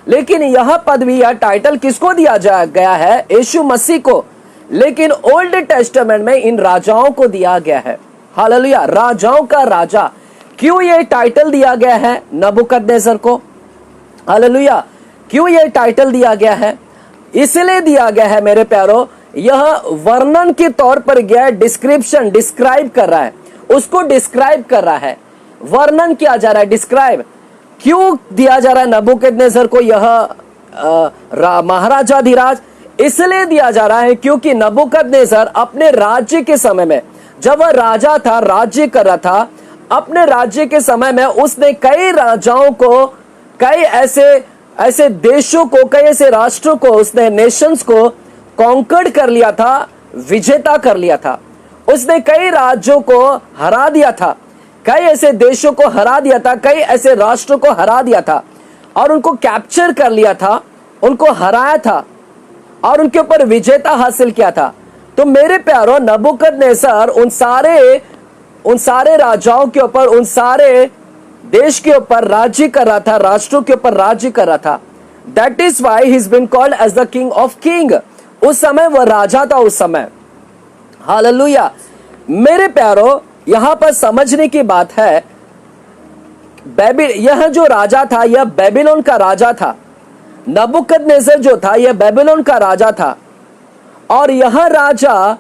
[SPEAKER 1] लेकिन यह पदवी या टाइटल किसको दिया गया है? यीशु मसीह को। लेकिन ओल्ड टेस्टामेंट में इन राजाओं को दिया गया है। हालेलुया, राजाओं का राजा। क्यों ये टाइटल दिया गया है नबूकदनेस्सर को? हालेलुया, क्यों ये टाइटल दिया गया है? इसलिए दिया गया है मेरे प्यारो, यह वर्णन के तौर पर गया, डिस्क्रिप्शन, डिस्क्राइब कर रहा है, उसको डिस्क्राइब कर रहा है, वर्णन किया जा रहा है, डिस्क्राइब। क्यों दिया जा रहा है नबूकदनेस्सर को यह महाराजाधिराज? इसलिए दिया जा रहा है क्योंकि नबूकदनेस्सर अपने राज्य के समय में, जब वह राजा था, राज्य कर रहा था, अपने राज्य के समय में उसने कई राजाओं को, कई ऐसे देशों को, कई ऐसे राष्ट्रों को, उसने नेशंस को कॉन्कर्ड कर लिया था, विजेता कर लिया था। उसने कई राज्यों को हरा दिया था, कई ऐसे देशों को हरा दिया था, कई ऐसे राष्ट्रों को हरा दिया था और उनको कैप्चर कर लिया था, उनको हराया था और उनके ऊपर विजेता हासिल किया था। तो मेरे प्यारो, नबूकदनेस्सर उन सारे राजाओं के ऊपर, उन सारे देश के ऊपर राज्य कर रहा था, राष्ट्रों के ऊपर राज्य कर रहा था। That is why he is been called as the king of king. उस समय वह राजा था, उस समय। हालेलुया। मेरे प्यारो, यहां पर समझने की बात है, यह जो राजा था, यह बेबीलोन का राजा था। नबूकदनेस्सर जो था, यह बेबीलोन का राजा था। और यह राजा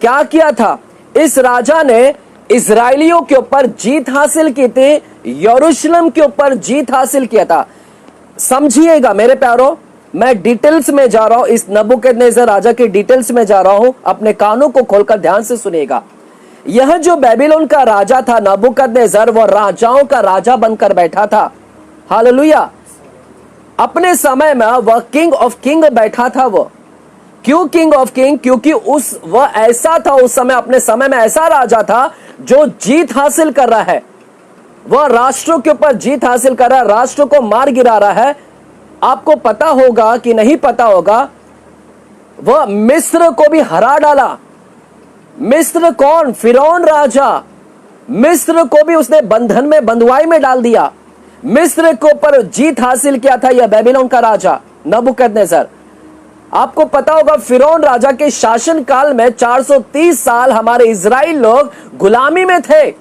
[SPEAKER 1] क्या किया था? इस राजा ने इजराइलियों के ऊपर जीत हासिल की थी, यरूशलेम के ऊपर जीत हासिल किया था। समझिएगा मेरे प्यारो, मैं डिटेल्स में जा रहा हूं, इस नबूकदनेस्सर राजा के डिटेल्स में जा रहा हूं, अपने कानों को खोलकर ध्यान से सुनिएगा। यह जो बेबीलोन का राजा था नबूकदनेस्सर, वह राजाओं का राजा बनकर बैठा था। हालेलुया। अपने समय में वह किंग ऑफ किंग बैठा था। वो क्यों किंग ऑफ किंग? क्योंकि वह ऐसा था, उस समय, अपने समय में ऐसा राजा था जो जीत हासिल कर रहा है। वह राष्ट्रों के ऊपर जीत हासिल कर रहा है, राष्ट्रों को मार गिरा रहा है। आपको पता होगा कि नहीं पता होगा, वह मिस्र को भी हरा डाला। मिस्र कौन? फिरौन राजा। मिस्र को भी उसने बंधन में, बंधुआई में डाल दिया। मिस्र के ऊपर जीत हासिल किया था यह बेबीलोन का राजा नबूकदनेस्सर। आपको पता होगा, फिरौन राजा के शासन काल में 430 साल हमारे इजराइल लोग गुलामी में थे।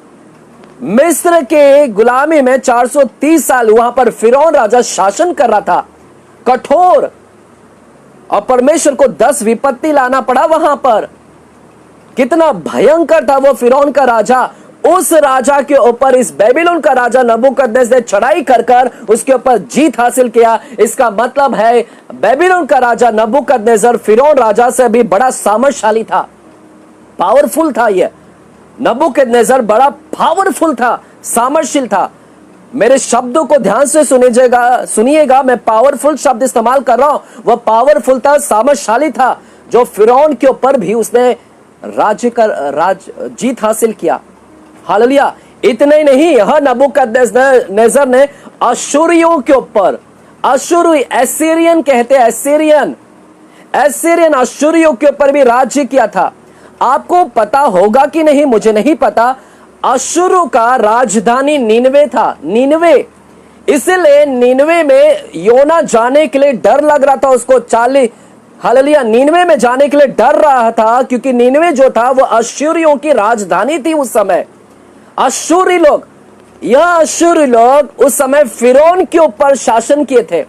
[SPEAKER 1] मिस्र के गुलामी में 430 साल वहां पर फिरौन राजा शासन कर रहा था, कठोर। और परमेश्वर को 10 विपत्ति लाना पड़ा वहां पर। कितना भयंकर था वो फिरौन का राजा। उस राजा के ऊपर इस बेबीलोन का राजा नबूकदनेस्सर ने चढ़ाई कर कर उसके ऊपर जीत हासिल किया। इसका मतलब है बेबीलोन का राजा नबूकदनेस्सर फिरौन राजा से भी बड़ा सामर्थशाली था, पावरफुल था। यह नबूकदनेस्सर बड़ा पावरफुल था, सामर्थशील था। मेरे शब्दों को ध्यान से सुनिएगा, मैं पावरफुल शब्द इस्तेमाल कर रहा हूं। वह पावरफुल था, सामर्थशाली था, जो फिरौन के ऊपर भी उसने जीत हासिल किया। हालेलुया। इतने ही नहीं, यह नबूकदनेस्सर ने अश्शूरियों के ऊपर, अश्शूरी, एसीरियन कहते हैं, एसीरियन अश्शूरियों के ऊपर भी राज्य किया था। आपको पता होगा कि नहीं, मुझे नहीं पता, अश्शूर का राजधानी नीनवे था, नीनवे। इसलिए नीनवे में योना जाने के लिए डर लग रहा था उसको। 40, हालेलुया, नीनवे में जाने के लिए डर रहा था, क्योंकि नीनवे जो था वो अश्शूरियों की राजधानी थी उस समय। अश्शूरी लोग उस समय फिरौन के ऊपर शासन किए थे।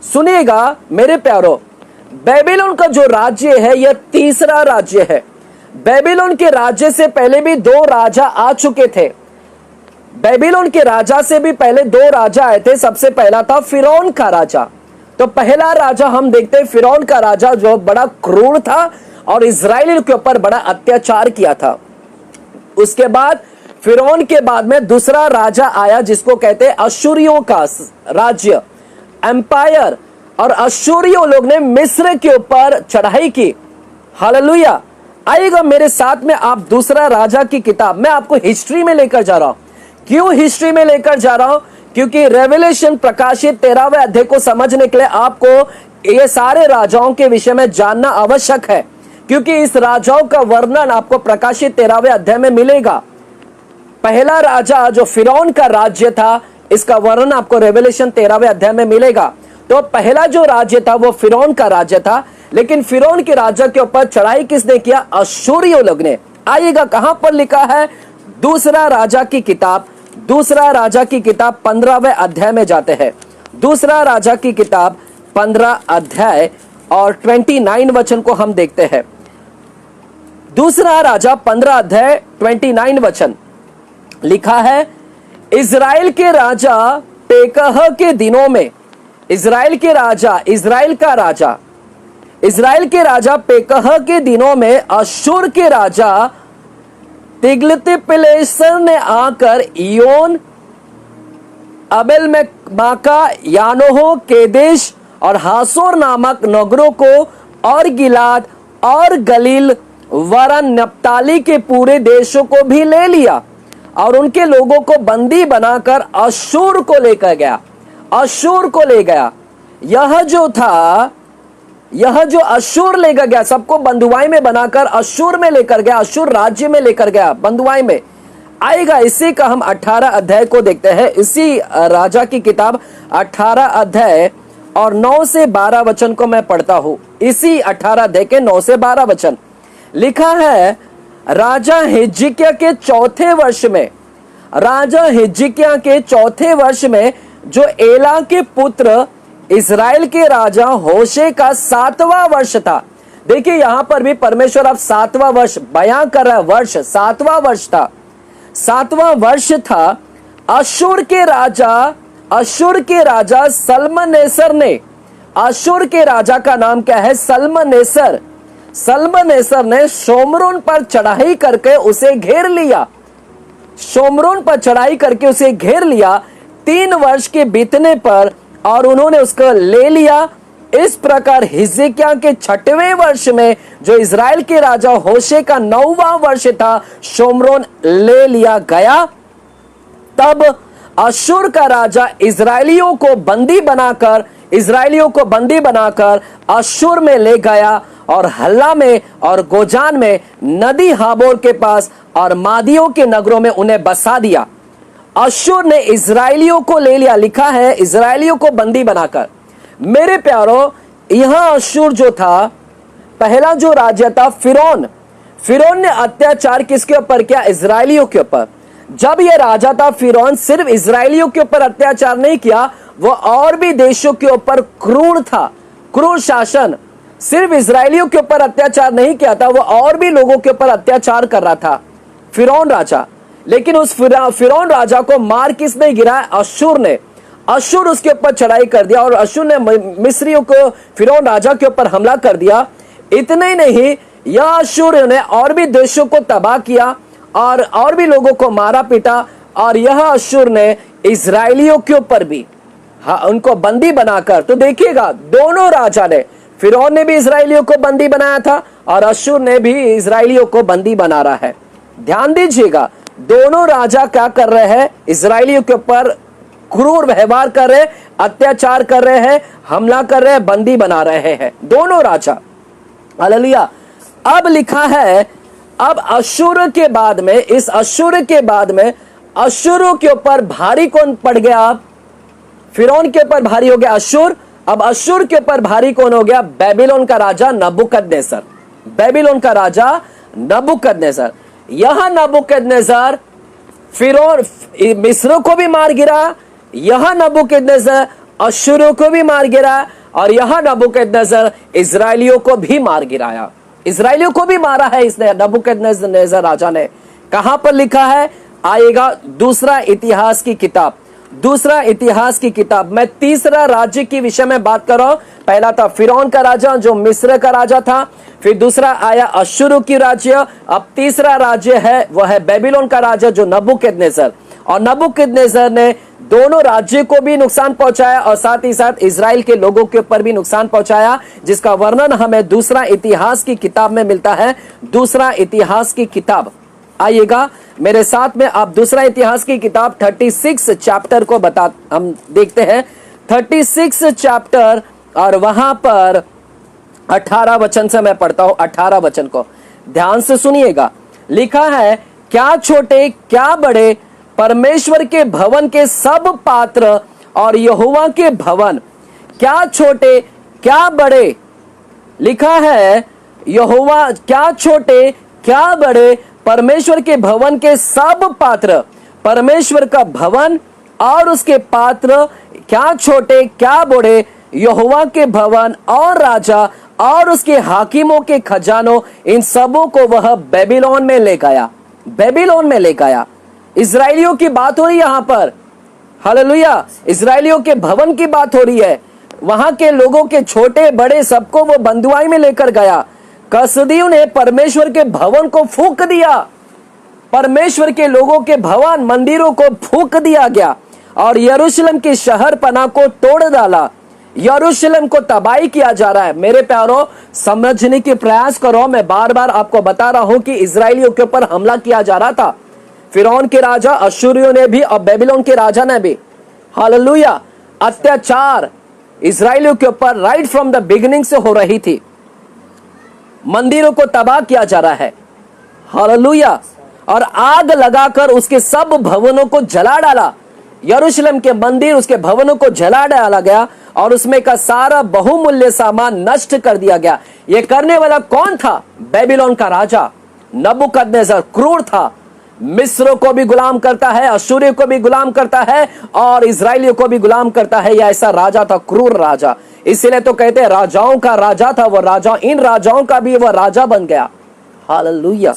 [SPEAKER 1] सुनिएगा मेरे प्यारो, बेबीलोन का जो राज्य है यह तीसरा राज्य है। बेबीलोन के राज्य से पहले भी 2 राजा आ चुके थे। बेबीलोन के राजा से भी पहले 2 राजा आए थे। सबसे पहला था फिरौन का राजा। तो पहला राजा हम देखते हैं फिरौन का राजा, जो बड़ा क्रूर था और इजराइल के ऊपर बड़ा अत्याचार किया था। उसके बाद फिरौन के बाद में दूसरा राजा आया, जिसको कहते हैं अश्शूरियों का राज्य, एम्पायर। और अश्शूरियों लोग ने मिस्र के ऊपर चढ़ाई की। हालेलुया। आइएगा मेरे साथ में आप दूसरा राजा की किताब, मैं आपको हिस्ट्री में लेकर जा रहा हूं। क्यों हिस्ट्री में लेकर जा रहा हूं? क्योंकि रेवलेशन प्रकाशित 13वें अध्याय को समझने के लिए आपको ये सारे राजाओं के विषय में जानना आवश्यक है क्योंकि इस राजाओं का वर्णन आपको प्रकाशित 13वें अध्याय में मिलेगा। पहला राजा जो फिरौन का राज्य था, इसका वर्णन आपको रेवलेशन 13वें अध्याय में मिलेगा। तो पहला जो राज्य था वो फिरौन का राज्य था, लेकिन फिरौन के राज्य के ऊपर चढ़ाई किसने किया? अश्शूरियों लोग ने। आइएगा कहां पर लिखा है? दूसरा राजा की किताब 15वें अध्याय में जाते हैं। दूसरा राजा की किताब 15 अध्याय और 29 वचन को हम देखते हैं। दूसरा राजा 15 अध्याय 29 वचन लिखा है, इजराइल के राजा पेकह के दिनों में, इजराइल के राजा पेकह के दिनों में अश्शूर के राजा तिग्लत-पिलेसर ने आकर इयोन, अबेल माका, यानोह, केदेश और हासोर नामक नगरों को और गिलाद और गलील वरन नप्ताली के पूरे देशों को भी ले लिया और उनके लोगों को बंदी बनाकर अश्शूर को लेकर गया। अश्शूर को ले गया। यह जो अश्शूर लेकर गया, सबको बंधुआई में बनाकर अश्शूर में लेकर गया, अश्शूर राज्य में लेकर गया, बंधुआई में आएगा। इसी का हम 18 अध्याय को देखते हैं। इसी राजा की किताब 18 अध्याय और 9 से 12 वचन को मैं पढ़ता हूं। इसी 18 अध्याय के 9 से 12 वचन लिखा है, राजा हिजकिय्याह के चौथे वर्ष में जो एला के पुत्र इजराइल के राजा होशे का 7वां वर्ष था। देखिए यहां पर भी परमेश्वर अब 7वां वर्ष बयां कर रहा है। वर्ष 7वां सातवां वर्ष था। अश्शूर के राजा सल्मनेसर ने, अश्शूर के राजा का नाम क्या है? सल्मनेसर ने शोम्रोन पर चढ़ाई करके उसे घेर लिया। 3 वर्ष के बीतने पर और उन्होंने उसको ले लिया। इस प्रकार हिजकिय्याह के 6वें वर्ष में जो इजराइल के राजा होशे का 9वां वर्ष था, शोम्रोन ले लिया गया। तब अश्शूर का राजा इजराइलियों को बंदी बनाकर अश्शूर में ले गया और हल्ला में और गोजान में नदी हाबोर के पास और मादियों के नगरों में उन्हें बसा दिया। अश्शूर ने इजराइलियों को ले लिया। लिखा है इजराइलियों को बंदी बनाकर। मेरे प्यारो, यहां अश्शूर जो था, पहला जो राज्य था फिरौन ने अत्याचार किसके ऊपर किया? इजराइलियों के ऊपर। जब यह राजा था फिरौन, सिर्फ इजराइलियों के ऊपर अत्याचार नहीं किया, वो और भी देशों के ऊपर क्रूर शासन। सिर्फ इजराइलियों के ऊपर अत्याचार नहीं किया था, वो और भी लोगों के ऊपर अत्याचार कर रहा था फिरौन राजा। लेकिन उस फिरौन राजा को मार किसने गिराया? अश्शूर ने। अश्शूर उसके ऊपर चढ़ाई कर दिया और अश्शूर ने मिस्रियों को फिरौन राजा के ऊपर हमला कर दिया। इतने ही नहीं, यह अश्शूर ने और भी देशों को तबाह किया और भी लोगों को मारा पीटा। और यह अश्शूर ने इजराइलियों के ऊपर भी उनको बंदी बनाकर, तो देखिएगा दोनों राजा ने, फिरौन ने भी इजराइलियों को बंदी बनाया था और अश्शूर ने भी इजराइलियों को बंदी बना रहा है। ध्यान दीजिएगा, दोनों राजा क्या कर रहे हैं? इजराइलियों के ऊपर क्रूर व्यवहार कर रहे हैं, अत्याचार कर रहे हैं, हमला कर रहे हैं, बंदी बना रहे हैं, दोनों राजा। हालेलुया। अब लिखा है, अब अश्शूर के बाद में, इस अश्शूर के बाद में अश्शूरों के ऊपर भारी कौन पड़ गया? फिरौन के ऊपर भारी हो गया अश्शूर। अब अश्शूर के ऊपर भारी कौन हो गया? बेबीलोन का राजा नबूकदनेस्सर। बेबीलोन का राजा नबूकदनेस्सर। यह नबूकदनेस्सर फिरौन मिस्र को भी मार गिरा, यह नबूकदनेस्सर अश्शूरों को भी मार गिरा और यह नबूकदनेस्सर इजराइलियों को भी मार गिराया। इजराइलियों को भी मारा है इसने, नबूकदनेस्सर राजा ने। कहां पर लिखा है? आएगा दूसरा इतिहास की किताब। मैं तीसरा राज्य के विषय में बात कर रहा हूं। पहला था फिरौन का राजा जो मिस्र का राजा था, फिर दूसरा आया अश्शूर की राज्य, अब तीसरा राज्य है वह है बेबीलोन का राजा जो नबूकदनेस्सर। और नबूकदनेस्सर ने दोनों राज्य को भी नुकसान पहुंचाया और साथ ही साथ इजराइल के लोगों के ऊपर भी नुकसान पहुंचाया, जिसका वर्णन हमें दूसरा इतिहास की किताब में मिलता है। दूसरा इतिहास की किताब, आइएगा मेरे साथ में, आप दूसरा इतिहास की किताब 36 चैप्टर को हम देखते हैं। 36 चैप्टर और वहां पर 18 वचन से मैं पढ़ता हूं, 18 वचन को ध्यान से सुनिएगा। लिखा है, क्या छोटे क्या बड़े परमेश्वर के भवन के सब पात्र और यहोवा के भवन, क्या छोटे क्या बड़े, लिखा है यहोवा, क्या छोटे क्या बड़े परमेश्वर के भवन के सब पात्र, परमेश्वर का भवन और उसके पात्र, क्या छोटे क्या बड़े यहोवा के भवन और राजा और उसके हाकिमों के खजानों, इन सबों को वह बेबीलोन में ले गया। बेबीलोन में ले गया। इजराइलियों की बात हो रही है यहां पर, हालेलुया। इजराइलियों के भवन की बात हो रही है। वहां के लोगों के छोटे बड़े सबको वो बंधुआई में लेकर गया। कसदियों ने परमेश्वर के भवन को फूंक दिया। परमेश्वर के लोगों के भवन मंदिरों को फूंक दिया गया और यरूशलेम के शहर पना को तोड़ डाला। यरूशलेम को तबाही किया जा रहा है। मेरे प्यारों, समझने की प्रयास करो। मैं बार बार आपको बता रहा हूं कि इजराइलियों के ऊपर हमला किया जा रहा था। फिरौन के राजा अश्शूरियों ने भी और बेबीलोन के राजा ने भी, हालेलुया, अत्याचार इजराइलियों के ऊपर राइट फ्रॉम द बिगिनिंग से हो रही थी। मंदिरों को तबाह किया जा रहा है, हालेलुया, और आग लगाकर उसके सब भवनों को जला डाला। यरूशलेम के मंदिर, उसके भवनों को जला डाला गया और उसमें का सारा बहुमूल्य सामान नष्ट कर दिया गया। यह करने वाला कौन था? बेबीलोन का राजा नबूकदनेस्सर। क्रूर था। मिस्र को भी गुलाम करता है, अश्शूरियों को भी गुलाम करता है और इजराइलियों को भी गुलाम करता है। यह ऐसा राजा था, क्रूर राजा। इसीलिए तो कहते हैं राजाओं का राजा था वो राजा, इन राजाओं का भी वह राजा बन गया। Hallelujah,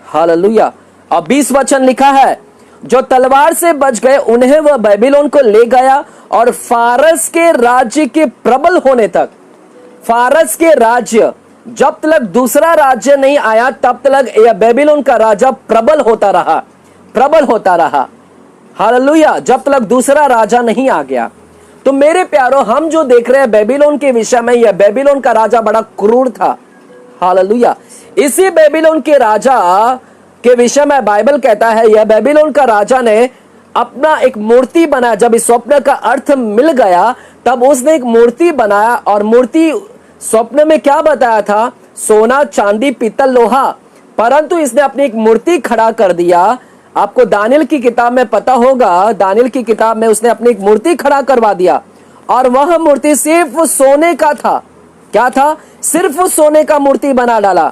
[SPEAKER 1] hallelujah. और 20 वचन लिखा है, जो तलवार से बच गए उन्हें वह बेबीलोन को ले गया और फारस के राज्य के प्रबल होने तक, फारस के राज्य, जब तक दूसरा राज्य नहीं आया तब तक यह बेबीलोन का राजा प्रबल होता रहा, प्रबल होता रहा। हालेलुया, जब तक दूसरा राजा नहीं आ गया। तो मेरे प्यारों, हम जो देख रहे हैं बेबीलोन के विषय में, यह बेबीलोन का राजा बड़ा क्रूर था। हालेलुया। इसी बेबीलोन के राजा के विषय में बाइबल कहता है, यह बेबीलोन का राजा ने अपना एक मूर्ति बनाया। जब इस स्वप्न का अर्थ मिल गया तब उसने एक मूर्ति बनाया और मूर्ति स्वप्न में क्या बताया था? सोना, चांदी, पीतल, लोहा। परंतु इसने अपनी एक मूर्ति खड़ा कर दिया। आपको दानियल की किताब में पता होगा, दानियल की किताब में उसने अपनी एक मूर्ति खड़ा करवा दिया और वह मूर्ति सिर्फ सोने का था। क्या था? सिर्फ सोने का मूर्ति बना डाला।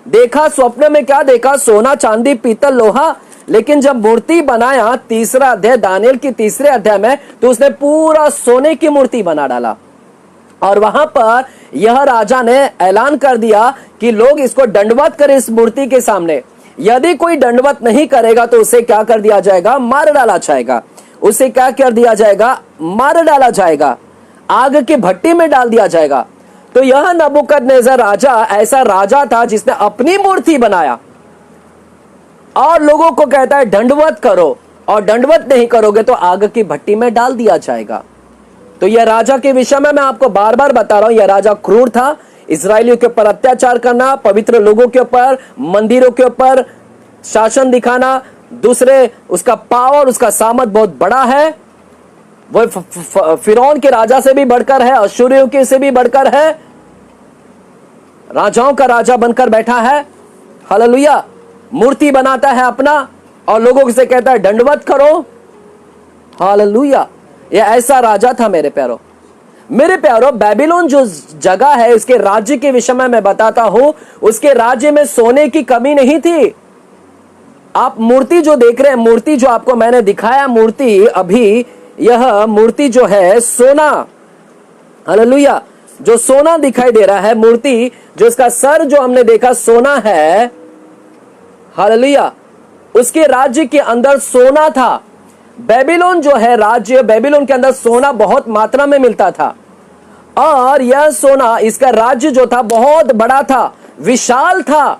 [SPEAKER 1] देखा स्वप्न में क्या देखा? सोना, चांदी, पीतल, लोहा। लेकिन जब मूर्ति बनाया, तीसरा अध्याय, दानियल की तीसरे अध्याय में, तो उसने पूरा सोने की मूर्ति बना डाला और वहां पर यह राजा ने ऐलान कर दिया कि लोग इसको दंडवत करें इस मूर्ति के सामने। यदि कोई दंडवत नहीं करेगा तो उसे क्या कर दिया जाएगा? मार डाला जाएगा। उसे क्या कर दिया जाएगा? मार डाला जाएगा, आग की भट्टी में डाल दिया जाएगा। तो यह नबूकदनेस्सर राजा ऐसा राजा था जिसने अपनी मूर्ति बनाया और लोगों को कहता है दंडवत करो, और दंडवत नहीं करोगे तो आग की भट्टी में डाल दिया जाएगा। तो यह राजा के विषय में मैं आपको बार बार बता रहा हूं, यह राजा क्रूर था। इजरायलियों के ऊपर अत्याचार करना, पवित्र लोगों के ऊपर, मंदिरों के ऊपर शासन दिखाना। दूसरे, उसका पावर, उसका सामर्थ बहुत बड़ा है। वो फिरौन के राजा से भी बढ़कर है, अश्शूरियों के से भी बढ़कर है, राजाओं का राजा बनकर बैठा है। हालेलुया। मूर्ति बनाता है अपना और लोगों से कहता है दंडवत करो। हालेलुया। यह ऐसा राजा था मेरे प्यारों। मेरे प्यारों, बेबीलोन जो जगह है, इसके राज्य के विषय में मैं बताता हूं। उसके राज्य में सोने की कमी नहीं थी। आप मूर्ति जो देख रहे हैं, मूर्ति जो आपको मैंने दिखाया, मूर्ति अभी, यह मूर्ति जो है सोना, हालेलुया, जो सोना दिखाई दे रहा है, मूर्ति जो इसका सर जो हमने देखा सोना है, हालेलुया, उसके राज्य के अंदर सोना था। बेबीलोन जो है राज्य, बेबीलोन के अंदर सोना बहुत मात्रा में मिलता था और यह सोना, इसका राज्य जो था बहुत बड़ा था, विशाल था।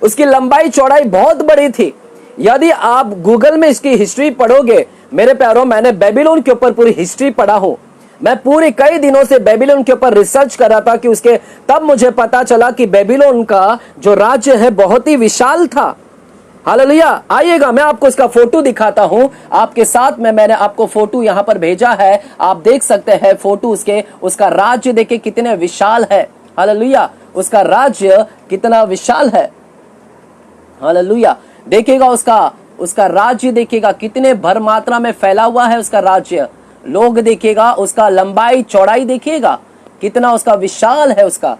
[SPEAKER 1] उसकी लंबाई चौड़ाई बहुत बड़ी थी। यदि आप गूगल में इसकी हिस्ट्री पढ़ोगे, मेरे प्यारों, मैंने बेबीलोन के ऊपर पूरी हिस्ट्री पढ़ा हूं। मैं पूरे कई दिनों से बेबीलोन के ऊपर रिसर्च कर रहा था कि उसके, तब मुझे पता चला कि बेबीलोन का जो राज्य है बहुत ही विशाल था। हालेलुया। आइएगा, मैं आपको इसका फोटो दिखाता हूं आपके साथ में। मैंने आपको फोटो यहां पर भेजा है, आप देख सकते हैं फोटो उसके, उसका राज्य देखिए कितने विशाल है। हालेलुया। उसका राज्य कितना विशाल है। हालेलुया। देखिएगा उसका राज्य, देखिएगा कितने भर मात्रा में फैला हुआ है उसका राज्य। लोग देखिएगा उसका लंबाई चौड़ाई, देखिएगा कितना उसका विशाल है उसका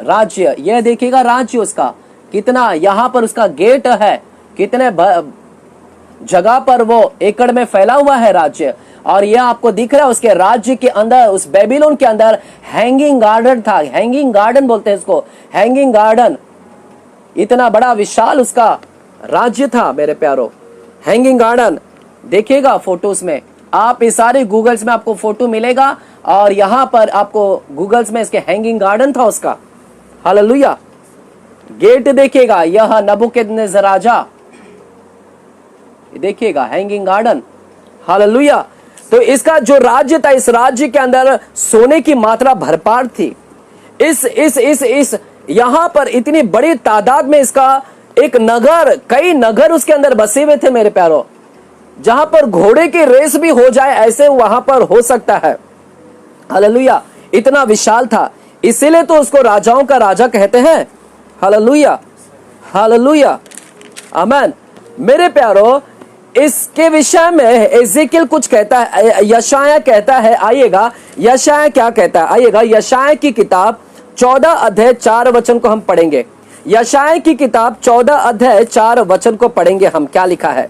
[SPEAKER 1] राज्य। यह देखिएगा राज्य उसका कितना, यहां पर उसका गेट है, कितने जगह पर वो एकड़ में फैला हुआ है राज्य। और यह आपको दिख रहा है उसके राज्य के अंदर, उस बेबीलोन के अंदर हैंगिंग गार्डन था। हैंगिंग गार्डन बोलते हैं इसको, हैंगिंग गार्डन। इतना बड़ा विशाल उसका राज्य था मेरे प्यारो, हैंगिंग गार्डन। देखिएगा फोटोज में, आप इस सारे गूगल्स में आपको फोटो मिलेगा, और यहां पर आपको गूगल्स में इसके हैंगिंग गार्डन था उसका। हालेलुया। गेट देखिएगा, यह नबूकदनेस्सर राजा, देखिएगा हैंगिंग गार्डन। हालेलुया। तो इसका जो राज्य था, इस राज्य के अंदर सोने की मात्रा भरपार थी। इस यहां पर इतनी बड़ी तादाद में इसका एक नगर, कई नगर उसके अंदर बसे हुए थे मेरे प्यारो। जहां पर घोड़े की रेस भी हो जाए ऐसे वहां पर हो सकता है। हालेलुया। इतना विशाल था, इसीलिए तो उसको राजाओं का राजा कहते हैं। हालेलुया, हालेलुया, आमीन। मेरे प्यारो, इसके विषय में एजेकियल कुछ कहता है, यशायाह कहता है। आइएगा यशायाह क्या कहता है, आइएगा यशायाह की किताब 14 अध्याय 4 वचन को हम पढ़ेंगे। यशायाह की किताब 14 अध्याय 4 वचन को पढ़ेंगे हम। क्या लिखा है,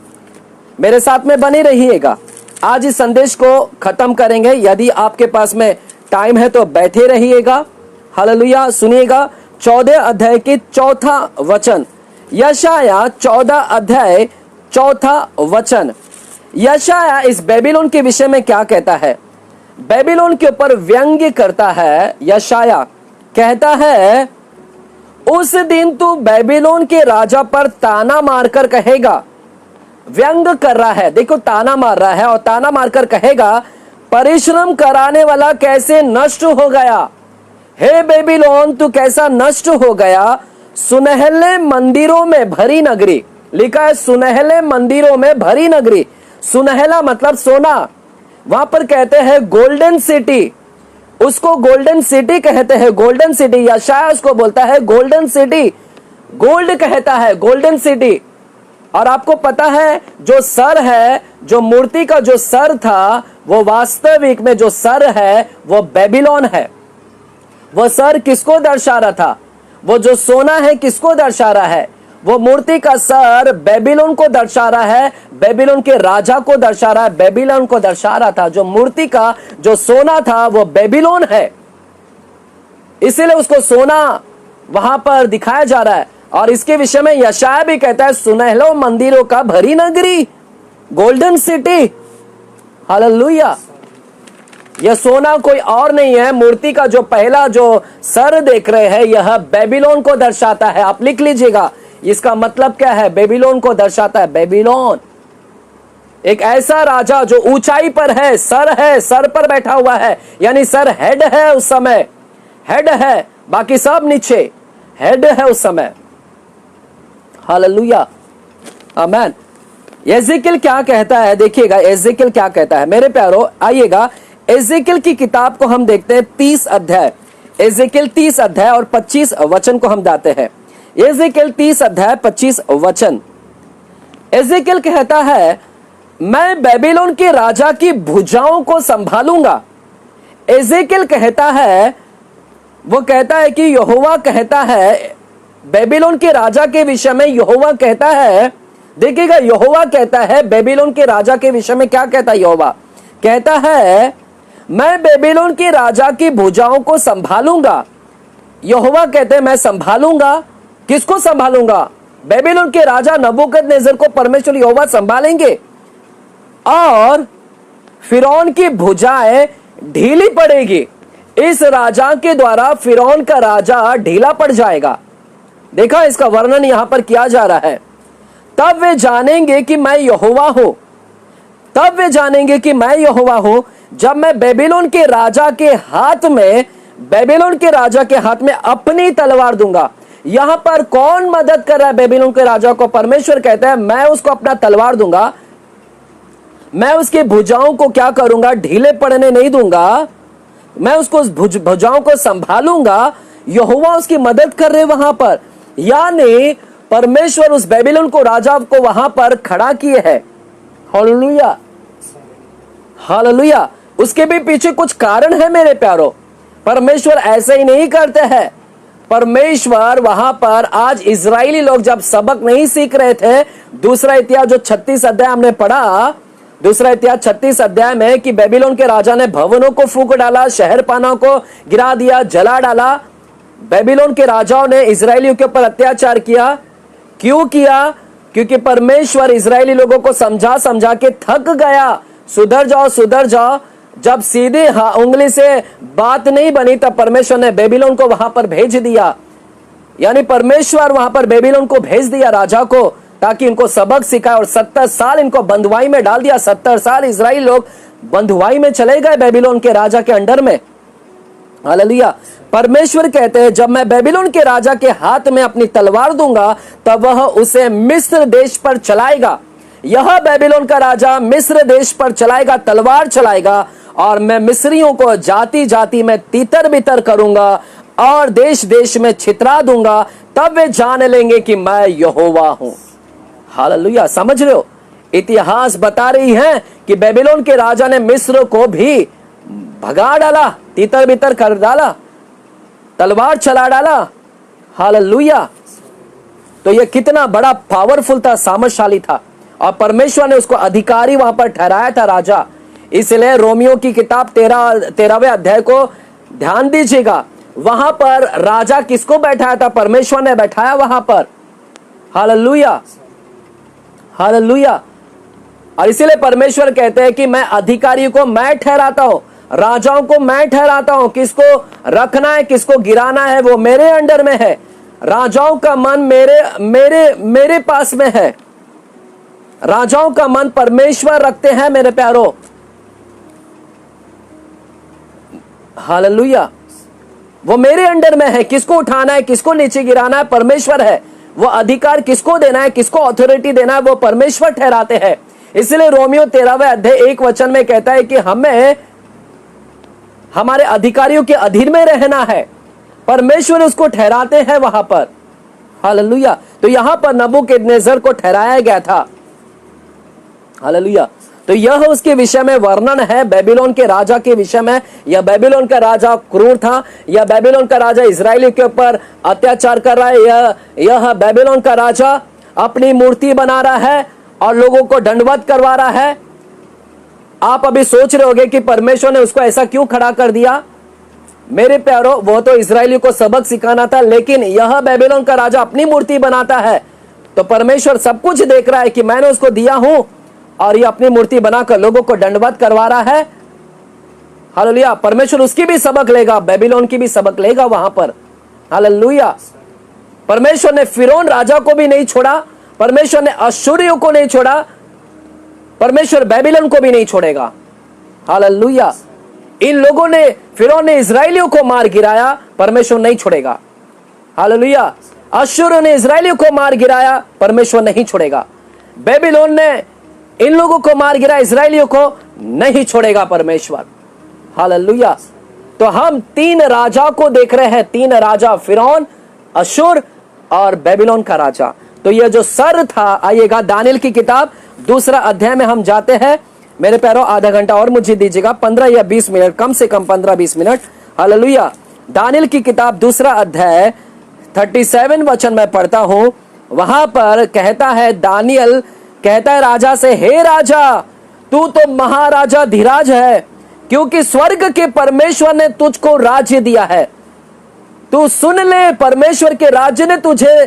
[SPEAKER 1] मेरे साथ में बने रहिएगा। आज इस संदेश को खत्म करेंगे। यदि आपके पास में टाइम है तो बैठे रहिएगा। हालेलुया। सुनिएगा 14 अध्याय की 4था वचन, यशायाह 14 अध्याय 4था वचन। यशायाह इस बेबीलोन के विषय में क्या कहता है, बेबीलोन के ऊपर व्यंग्य करता है। यशायाह कहता है, उस दिन तू बेबीलोन के राजा पर ताना मारकर कहेगा, व्यंग कर रहा है, देखो ताना मार रहा है, और ताना मारकर कहेगा, परिश्रम कराने वाला कैसे नष्ट हो गया। हे बेबीलोन, तू कैसा नष्ट हो गया। सुनहले मंदिरों में भरी नगरी, लिखा है सुनहले मंदिरों में भरी नगरी। सुनहला मतलब सोना, वहां पर कहते हैं गोल्डन सिटी, उसको गोल्डन सिटी कहते हैं, गोल्डन सिटी। यशायाह उसको बोलता है गोल्डन सिटी, गोल्ड कहता है गोल्डन सिटी। और आपको पता है जो सर है, जो मूर्ति का जो सर था, वो वास्तविक में जो सर है वो बेबीलोन है। वो सर किसको दर्शा रहा था, वो जो सोना है किसको दर्शा रहा है, वो मूर्ति का सर बेबीलोन को दर्शा रहा है, बेबीलोन के राजा को दर्शा रहा है, बेबीलोन को दर्शा रहा था। जो मूर्ति का जो सोना था वो बेबीलोन है, इसीलिए उसको सोना वहां पर दिखाया जा रहा है। और इसके विषय में यशायाह भी कहता है, सुनहलों मंदिरों का भरी नगरी, गोल्डन सिटी। हालेलुया। यह सोना कोई और नहीं है, मूर्ति का जो पहला जो सर देख रहे हैं यह बेबीलोन को दर्शाता है। आप लिख लीजिएगा, इसका मतलब क्या है, बेबीलोन को दर्शाता है। बेबीलोन एक ऐसा राजा जो ऊंचाई पर है, सर पर बैठा हुआ है, यानी सर हेड है उस समय, हेड है, बाकी सब नीचे, हेड है उस समय। हालेलुया, आमीन। एजेकियल क्या कहता है, देखिएगा एजेकियल क्या कहता है मेरे प्यारो। आइएगा एजेकियल की किताब को हम देखते हैं 30 अध्याय, एजेकियल 30 अध्याय और 25 वचन को हम जाते हैं। एजेकियल 30 अध्याय 25 वचन। एजेकियल कहता है, मैं बेबीलोन के राजा की भुजाओं को संभालूंगा। एजेकियल कहता है, वो कहता है कि यहोवा कहता है, बेबीलोन के राजा के विषय में यहोवा कहता है। देखिएगा यहोवा कहता है बेबीलोन के राजा के विषय में, क्या कहता है यहोवा, कहता है मैं बेबीलोन के राजा की भुजाओं को संभालूंगा। यहोवा कहते हैं मैं संभालूंगा। किसको संभालूंगा, बेबीलोन के राजा नबूकदनेस्सर को परमेश्वर यहोवा संभालेंगे, और फिरौन की भुजाएं ढीली पड़ेगी। इस राजा के द्वारा फिरौन का राजा ढीला पड़ जाएगा। देखा, इसका वर्णन यहां पर किया जा रहा है। तब वे जानेंगे कि मैं यहोवा हूं, तब वे जानेंगे कि मैं यहोवा हूं, जब मैं बेबीलोन के राजा के हाथ में, बेबीलोन के राजा के हाथ में अपनी तलवार दूंगा। यहां पर कौन मदद कर रहा है बेबीलोन के राजा को, परमेश्वर कहता है मैं उसको अपना तलवार दूंगा, मैं उसकी भुजाओं को क्या करूंगा, ढीले पड़ने नहीं दूंगा, मैं उसको भुजाओं को संभालूंगा। यहोवा उसकी मदद कर रहे वहां पर, यानी परमेश्वर उस बेबीलोन को, राजा को वहां पर खड़ा किए है। Hallelujah, hallelujah. उसके भी पीछे कुछ कारण है मेरे प्यारो। परमेश्वर ऐसे ही नहीं करते हैं। परमेश्वर वहां पर, आज इजरायली लोग जब सबक नहीं सीख रहे थे, दूसरा इतिहास जो 36 अध्याय हमने पढ़ा, दूसरा इतिहास 36 अध्याय में, कि बेबीलोन के राजा ने भवनों को फूंक डाला, शहर पानों को गिरा दिया, जला डाला। बेबीलोन के राजाओं ने इजरायलियों के ऊपर अत्याचार किया। क्यों किया? क्योंकि परमेश्वर इजरायली लोगों को समझा समझा के थक गया। सुधर जाओ, सुधर जाओ। जब सीधे उंगली से बात नहीं बनी, तब परमेश्वर ने बेबीलोन को वहां पर भेज दिया। यानी परमेश्वर वहां पर बेबीलोन को भेज दिया, राजा को, ताकि इनको सबक सिखाए। और 70 साल इनको बंधुआई में डाल दिया। 70 साल इजराइल लोग बंधुआई में चले गए बेबीलोन के राजा के अंडर में। हालेलुया। परमेश्वर कहते हैं, जब मैं बेबीलोन के राजा के हाथ में अपनी तलवार दूंगा, तब वह उसे मिस्र देश पर चलाएगा। यह बेबीलोन का राजा मिस्र देश पर चलाएगा, तलवार चलाएगा, और मैं मिस्रियों को जाति जाति में तीतर बितर करूंगा और देश देश में छितरा दूंगा। तब वे जान लेंगे कि मैं यहोवा हूं। हालेलुया। समझ रहे हो? इतिहास बता रही है कि बेबीलोन के राजा ने मिस्र को भी भगा डाला, तीतर बितर कर डाला, तलवार चला डाला। हालेलुया। तो यह कितना बड़ा पावरफुल था, सामर्थशाली था, और परमेश्वर ने उसको अधिकारी वहां पर ठहराया था, राजा। इसलिए रोमियो की किताब 13वें अध्याय को ध्यान दीजिएगा। वहां पर राजा किसको बैठाया था? परमेश्वर ने बैठाया वहां पर। Hallelujah, hallelujah. और इसीलिए परमेश्वर कहते हैं कि मैं अधिकारी को मैं ठहराता हूं, राजाओं को मैं ठहराता हूं। किसको रखना है, किसको गिराना है, वो मेरे अंडर में है। राजाओं का मन मेरे पास में है। राजाओं का मन परमेश्वर रखते हैं मेरे प्यारो। हालेलुया। वो मेरे अंडर में है। किसको उठाना है, किसको नीचे गिराना है, परमेश्वर है। वो अधिकार किसको देना है, किसको अथॉरिटी देना है, वो परमेश्वर ठहराते हैं। इसलिए रोमियो 13वें अध्याय 1 वचन में कहता है कि हमें हमारे अधिकारियों के अधीन में रहना है। परमेश्वर उसको ठहराते हैं वहां पर। हालेलुया। तो यहां पर नबूकदनेस्सर को ठहराया गया था। हालेलुया। तो यह उसके विषय में वर्णन है, बेबीलोन के राजा के विषय में। यह बेबीलोन का राजा क्रूर था, यह बेबीलोन का राजा इजरायलियों के ऊपर अत्याचार कर रहा है। यह बेबीलोन का राजा अपनी मूर्ति बना रहा है और लोगों को दंडवत करवा रहा है। आप अभी सोच रहे होंगे कि परमेश्वर ने उसको ऐसा क्यों खड़ा कर दिया। मेरे प्यारो, वो तो इजरायलियों को सबक सिखाना था, लेकिन यह बेबीलोन का राजा अपनी मूर्ति बनाता है। तो परमेश्वर सब कुछ देख रहा है कि मैंने उसको दिया हूं, और ये अपनी मूर्ति बनाकर लोगों को दंडवत करवा रहा है। हालेलुया। परमेश्वर उसकी भी सबक लेगा, बेबीलोन की भी सबक लेगा वहां पर। हालेलुया। परमेश्वर ने फिरौन राजा को भी नहीं छोड़ा, परमेश्वर ने अश्शूरियों को नहीं छोड़ा, परमेश्वर बेबीलोन को भी नहीं छोड़ेगा। हालेलुया। इन लोगों ने, फिरौन ने इजरायलियों को मार गिराया, परमेश्वर नहीं छोड़ेगा। हालेलुया। अश्शूर ने इजरायलियों को मार गिराया, परमेश्वर नहीं छोड़ेगा। बेबीलोन ने इन लोगों को मार गिरा, इजरायलियों को नहीं छोड़ेगा परमेश्वर। हालेलुया। तो हम 3 राजा को देख रहे हैं, 3 राजा, फिरौन, अश्शूर और बेबीलोन का राजा। तो यह जो सर था, आइएगा दानियेल की किताब 2 अध्याय में हम जाते हैं। मेरे प्यारो, आधा घंटा और मुझे दीजिएगा, 15 या 20 मिनट, कम से कम 15-20 मिनट। हालेलुया। दानियेल की किताब 2 अध्याय 37 वचन में पढ़ता हूं। वहां पर कहता है, दानियेल कहता है राजा से, हे राजा, तू तो महाराजा धीराज है, क्योंकि स्वर्ग के परमेश्वर ने तुझको राज्य दिया है। तू सुन ले, परमेश्वर के राज्य ने तुझे,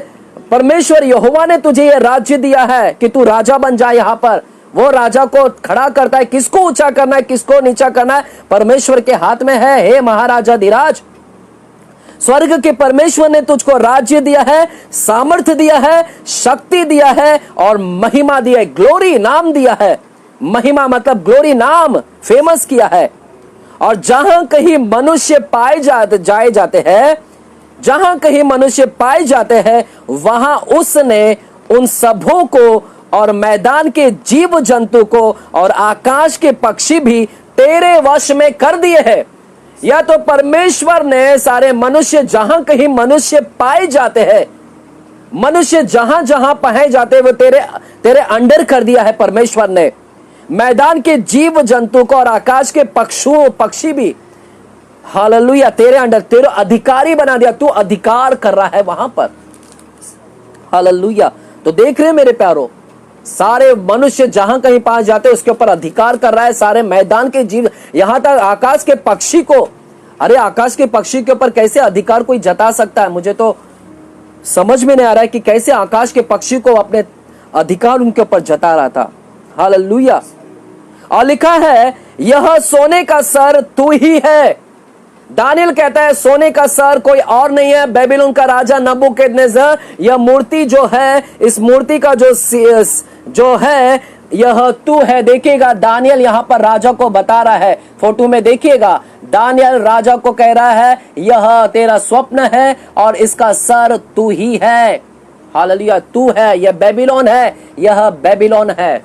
[SPEAKER 1] परमेश्वर यहोवा ने तुझे यह राज्य दिया है कि तू राजा बन जाए। यहां पर वो राजा को खड़ा करता है, किसको ऊंचा करना है, किसको नीचा करना है, परमेश्वर के हाथ में है। हे महाराजा धीराज, स्वर्ग के परमेश्वर ने तुझको राज्य दिया है, सामर्थ्य दिया है, शक्ति दिया है और महिमा दिया है, ग्लोरी नाम दिया है। महिमा मतलब ग्लोरी, नाम फेमस किया है। और जहां कहीं मनुष्य पाए जाते हैं, जहां कहीं मनुष्य पाए जाते हैं, वहां उसने उन सबों को और मैदान के जीव जंतु को और आकाश के पक्षी भी तेरे वश में कर दिए हैं। या तो परमेश्वर ने सारे मनुष्य, जहां कहीं मनुष्य पाए जाते हैं, मनुष्य जहां जहां पाए जाते हैं, वो तेरे अंडर कर दिया है परमेश्वर ने। मैदान के जीव जंतु को और आकाश के पक्षी भी, हालेलुया, तेरे अंडर, तेरे अधिकारी बना दिया। तू अधिकार कर रहा है वहां पर, हालेलुया। तो देख रहे मेरे प्यारो, सारे मनुष्य जहां कहीं पाए जाते हैं उसके ऊपर अधिकार कर रहा है। सारे मैदान के जीव, यहां तक आकाश के पक्षी को, अरे आकाश के पक्षी के ऊपर कैसे अधिकार कोई जता सकता है? मुझे तो समझ में नहीं आ रहा है कि कैसे आकाश के पक्षी को अपने अधिकार उनके ऊपर जता रहा था। हालेलुया। और लिखा है, यह सोने का सर तू ही है। दानियल कहता है सोने का सर कोई और नहीं है, बेबीलोन का राजा नबूकदनेस्सर। यह मूर्ति जो है, इस मूर्ति का जो है, यह तू है। देखिएगा, दानियल यहां पर राजा को बता रहा है। फोटो में देखिएगा, दानियल राजा को कह रहा है, यह तेरा स्वप्न है और इसका सर तू ही है। हालेलुया, तू है, यह बेबीलोन है, यह बेबीलोन है।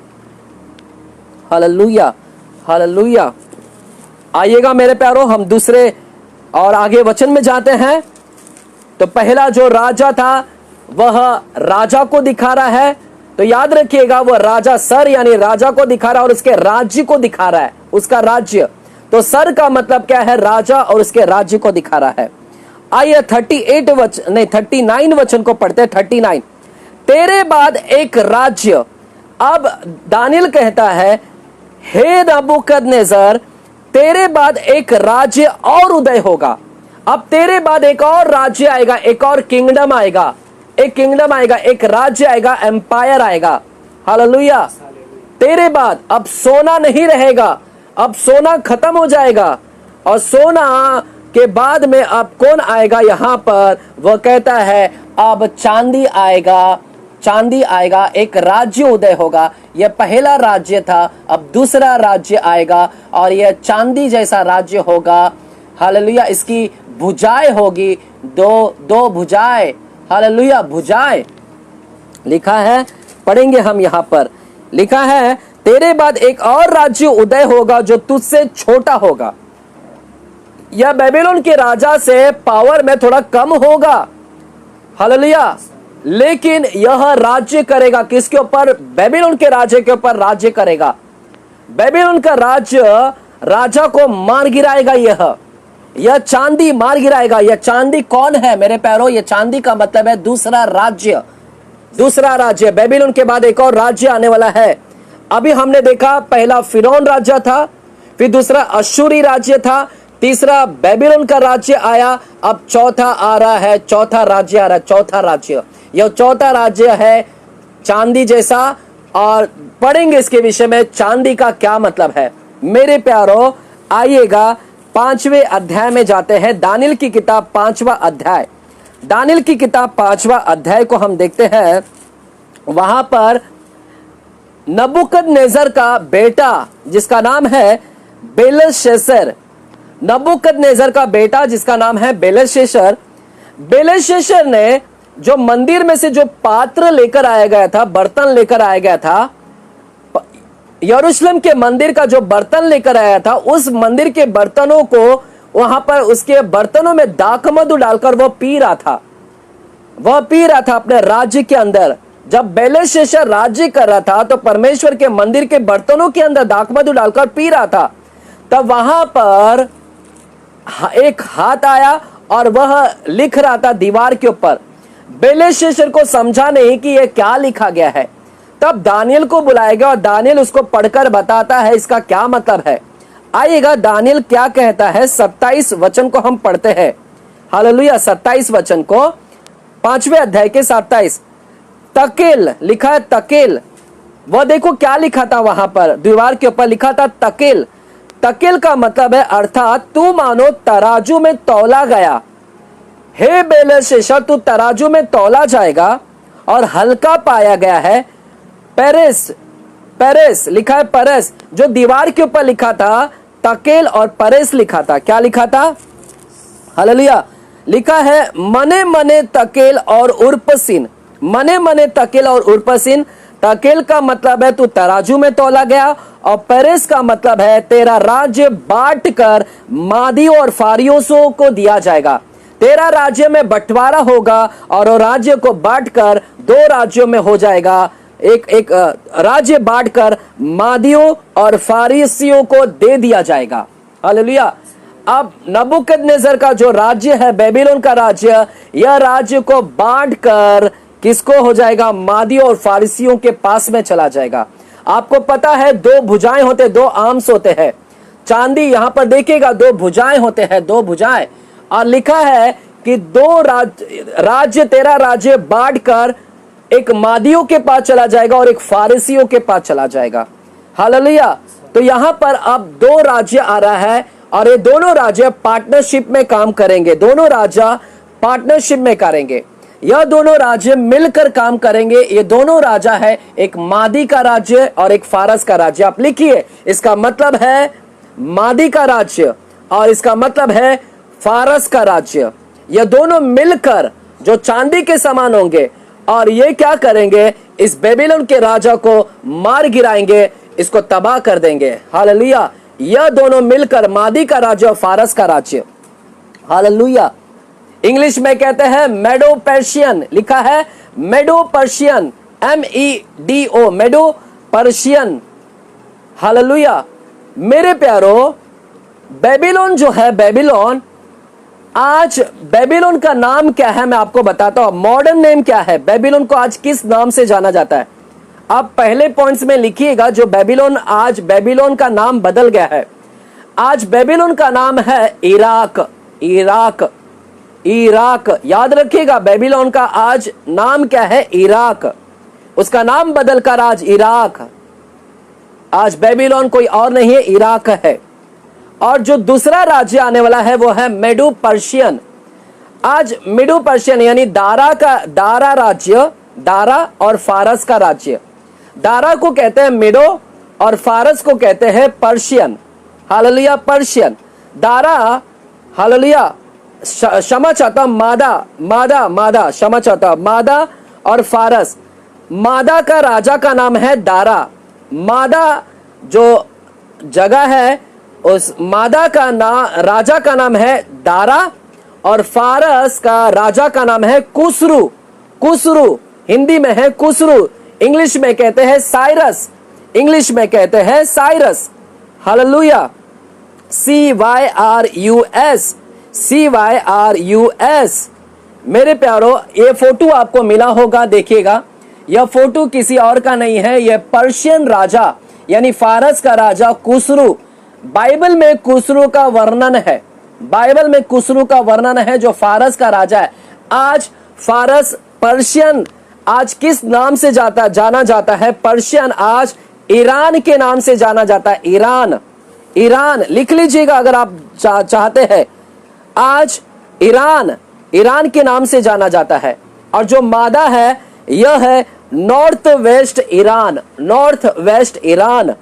[SPEAKER 1] Hallelujah, hallelujah. आइएगा मेरे प्यारो, हम दूसरे और आगे वचन में जाते हैं। तो पहला जो राजा था वह राजा को दिखा रहा है। तो याद रखिएगा, वह राजा, सर यानी राजा को दिखा रहा है और उसके राज्य को दिखा रहा है, उसका राज्य। तो सर का मतलब क्या है? राजा, और उसके राज्य को दिखा रहा है। आइए 39 वचन को पढ़ते हैं। 39, तेरे बाद एक राज्य। अब दानियल कहता है, हे नबूकदनेस्सर, तेरे बाद एक राज्य और उदय होगा। अब तेरे बाद एक और राज्य आएगा, एक और किंगडम आएगा, एक किंगडम आएगा, एक राज्य आएगा, एम्पायर आएगा। हालेलुया। तेरे बाद अब सोना नहीं रहेगा, अब सोना खत्म हो जाएगा। और सोना के बाद में अब कौन आएगा यहां पर? वह कहता है अब चांदी आएगा, चांदी आएगा, एक राज्य उदय होगा। यह पहला राज्य था, अब दूसरा राज्य आएगा और यह चांदी जैसा राज्य होगा। हालेलुया। इसकी भुजाएं होगी, दो भुजाएं। हालेलुया, भुजाएं लिखा है, पढ़ेंगे हम यहां पर। लिखा है, तेरे बाद एक और राज्य उदय होगा जो तुझसे छोटा होगा। यह बेबीलोन के राजा से पावर में थोड़ा कम होगा। हालेलुया। लेकिन यह राज्य करेगा किसके ऊपर? बेबीलोन के राज्य के ऊपर राज्य करेगा। बेबीलोन का राज्य, राजा को मार गिराएगा। यह चांदी मार गिराएगा। यह चांदी कौन है मेरे प्यारो? यह चांदी का मतलब है दूसरा राज्य, दूसरा राज्य। बेबीलोन के बाद एक और राज्य आने वाला है। अभी हमने देखा, पहला फिरौन राज्य था, फिर दूसरा अश्शूरी राज्य था, तीसरा बेबीलोन का राज्य आया, अब चौथा आ रहा है, चौथा राज्य आ रहा है, चौथा राज्य। यह चौथा राज्य है चांदी जैसा, और पढ़ेंगे इसके विषय में चांदी का क्या मतलब है। मेरे प्यारो, आइएगा 5वें अध्याय में जाते हैं। दानियल की किताब 5वां अध्याय, दानियल की किताब 5वां अध्याय को हम देखते हैं। वहां पर नबूकदनेस्सर का बेटा जिसका नाम है बेलशस्सर, नबूकदनेस्सर का बेटा जिसका नाम है बेलशस्सर, बेलशस्सर ने जो मंदिर में से जो पात्र लेकर आया गया था, बर्तन लेकर आया गया था, यरूशलेम के मंदिर का जो बर्तन लेकर आया था, उस मंदिर के बर्तनों को वहां पर उसके बर्तनों में दाखमधु डालकर वह पी रहा था, वह पी रहा था अपने राज्य के अंदर। जब बेलशस्सर राज्य कर रहा था तो परमेश्वर के मंदिर के बर्तनों के अंदर दाखमधु डालकर पी रहा था। तब वहां पर एक हाथ आया और वह लिख रहा था दीवार के ऊपर। बेलशस्सर को समझा नहीं कि यह क्या लिखा गया है। तब दानियल को बुलाया गया और दानियल उसको पढ़कर बताता है इसका क्या मतलब है। आइएगा, दानियल क्या कहता है, 27 वचन को हम पढ़ते हैं। हालेलुया। 27 वचन को, 5वें अध्याय के 27। तकेल लिखा है, तकेल। वह देखो क्या लिखा था वहां पर, दीवार के ऊपर लिखा था तकेल। तकेल का मतलब है अर्थात तू मानो तराजू में तौला गया। हे बेलशस्सर, तू तराजू में तौला जाएगा और हल्का पाया गया है। पेरेस, पेरेस लिखा है, पेरेस। जो दीवार के ऊपर लिखा था तकेल और पेरेस लिखा था, क्या लिखा था? हालेलुया। लिखा है मने मने तकेल और उर्पसीन, मने मने तकेल और उर्पसीन। तकेल का मतलब है तू तराजू में तौला गया, और पेरेस का मतलब है तेरा राज्य बांट कर मादियों और फारियों को दिया जाएगा। तेरा राज्य में बंटवारा होगा और वो राज्य को बांटकर दो राज्यों में हो जाएगा। एक राज्य बांटकर मादियों और फारिसियों को दे दिया जाएगा। हालेलुया। अब नबूकदनेस्सर का जो राज्य है, बेबीलोन का राज्य, यह राज्य को बांटकर किसको हो जाएगा? मादियों और फारिसियों के पास में चला जाएगा। आपको पता है दो भुजाएं होते, दो आर्म्स होते हैं। चांदी यहां पर देखिएगा, दो भुजाएं होते हैं, दो भुजाएं, और लिखा है कि दो राज्य तेरा राज्य बांटकर एक मादियों के पास चला जाएगा और एक फारिसियों के पास चला जाएगा। हालेलुया। तो यहां पर अब दो राज्य आ रहा है और ये दोनों राज्य पार्टनरशिप में काम करेंगे। दोनों राजा पार्टनरशिप में करेंगे। यह दोनों राज्य मिलकर काम करेंगे। ये दोनों राजा है, एक मादी का राज्य और एक फारस का राज्य। आप लिखिए, इसका मतलब है मादी का राज्य और इसका मतलब है फारस का राज्य। ये दोनों मिलकर जो चांदी के समान होंगे और ये क्या करेंगे? इस बेबीलोन के राजा को मार गिराएंगे, इसको तबाह कर देंगे। हालेलुया। यह दोनों मिलकर मादी का राज्य और फारस का राज्य। हालेलुया। इंग्लिश में कहते हैं मेडो पर्शियन, लिखा है मेडो पर्शियन, MEDO, मेडो पर्शियन। हालेलुया। मेरे प्यारो, बेबीलोन जो है, बेबीलोन, आज बेबीलोन का नाम क्या है मैं आपको बताता हूं। मॉडर्न नेम क्या है? बेबीलोन को आज किस नाम से जाना जाता है? आप पहले पॉइंट्स में लिखिएगा जो बेबीलोन, आज बेबीलोन का नाम बदल गया है। आज बेबीलोन का नाम है इराक। इराक, इराक, याद रखिएगा, बेबीलोन का आज नाम क्या है? इराक। उसका नाम बदलकर आज इराक। आज बेबीलोन कोई और नहीं है, इराक है। और जो दूसरा राज्य आने वाला है वो है मेडो पर्शियन। आज मेडो पर्शियन यानी दारा राज्य, दारा और फारस का राज्य। दारा को कहते हैं मेडो और फारस को कहते हैं Persian. Hallelujah. Persian, Dara, hallelujah, क्षमा चाहता, मादा, क्षमा चाहता, मादा और फारस। मादा का राजा का नाम है दारा। मादा जो जगह है, उस मादा का राजा का नाम है दारा, और फारस का राजा का नाम है कुसरू। कुसरू हिंदी में है कुसरू, इंग्लिश में कहते हैं साइरस। इंग्लिश में कहते हैं साइरस। हालेलुया। CYRUS, CYRUS। मेरे प्यारो, ये फोटो आपको मिला होगा, देखिएगा। यह फोटो किसी और का नहीं है, यह पर्शियन राजा यानी फारस का राजा कुसरू। बाइबल में कुसरू का वर्णन है, बाइबल में कुसरू का वर्णन है जो फारस का राजा है। आज फारस, पर्शियन आज किस नाम से जाना जाता है? पर्शियन आज ईरान के नाम से जाना जाता है। ईरान, ईरान लिख लीजिएगा अगर आप चाहते हैं। आज ईरान के नाम से जाना जाता है। और जो मादा है यह है north west Iran, north west Iran,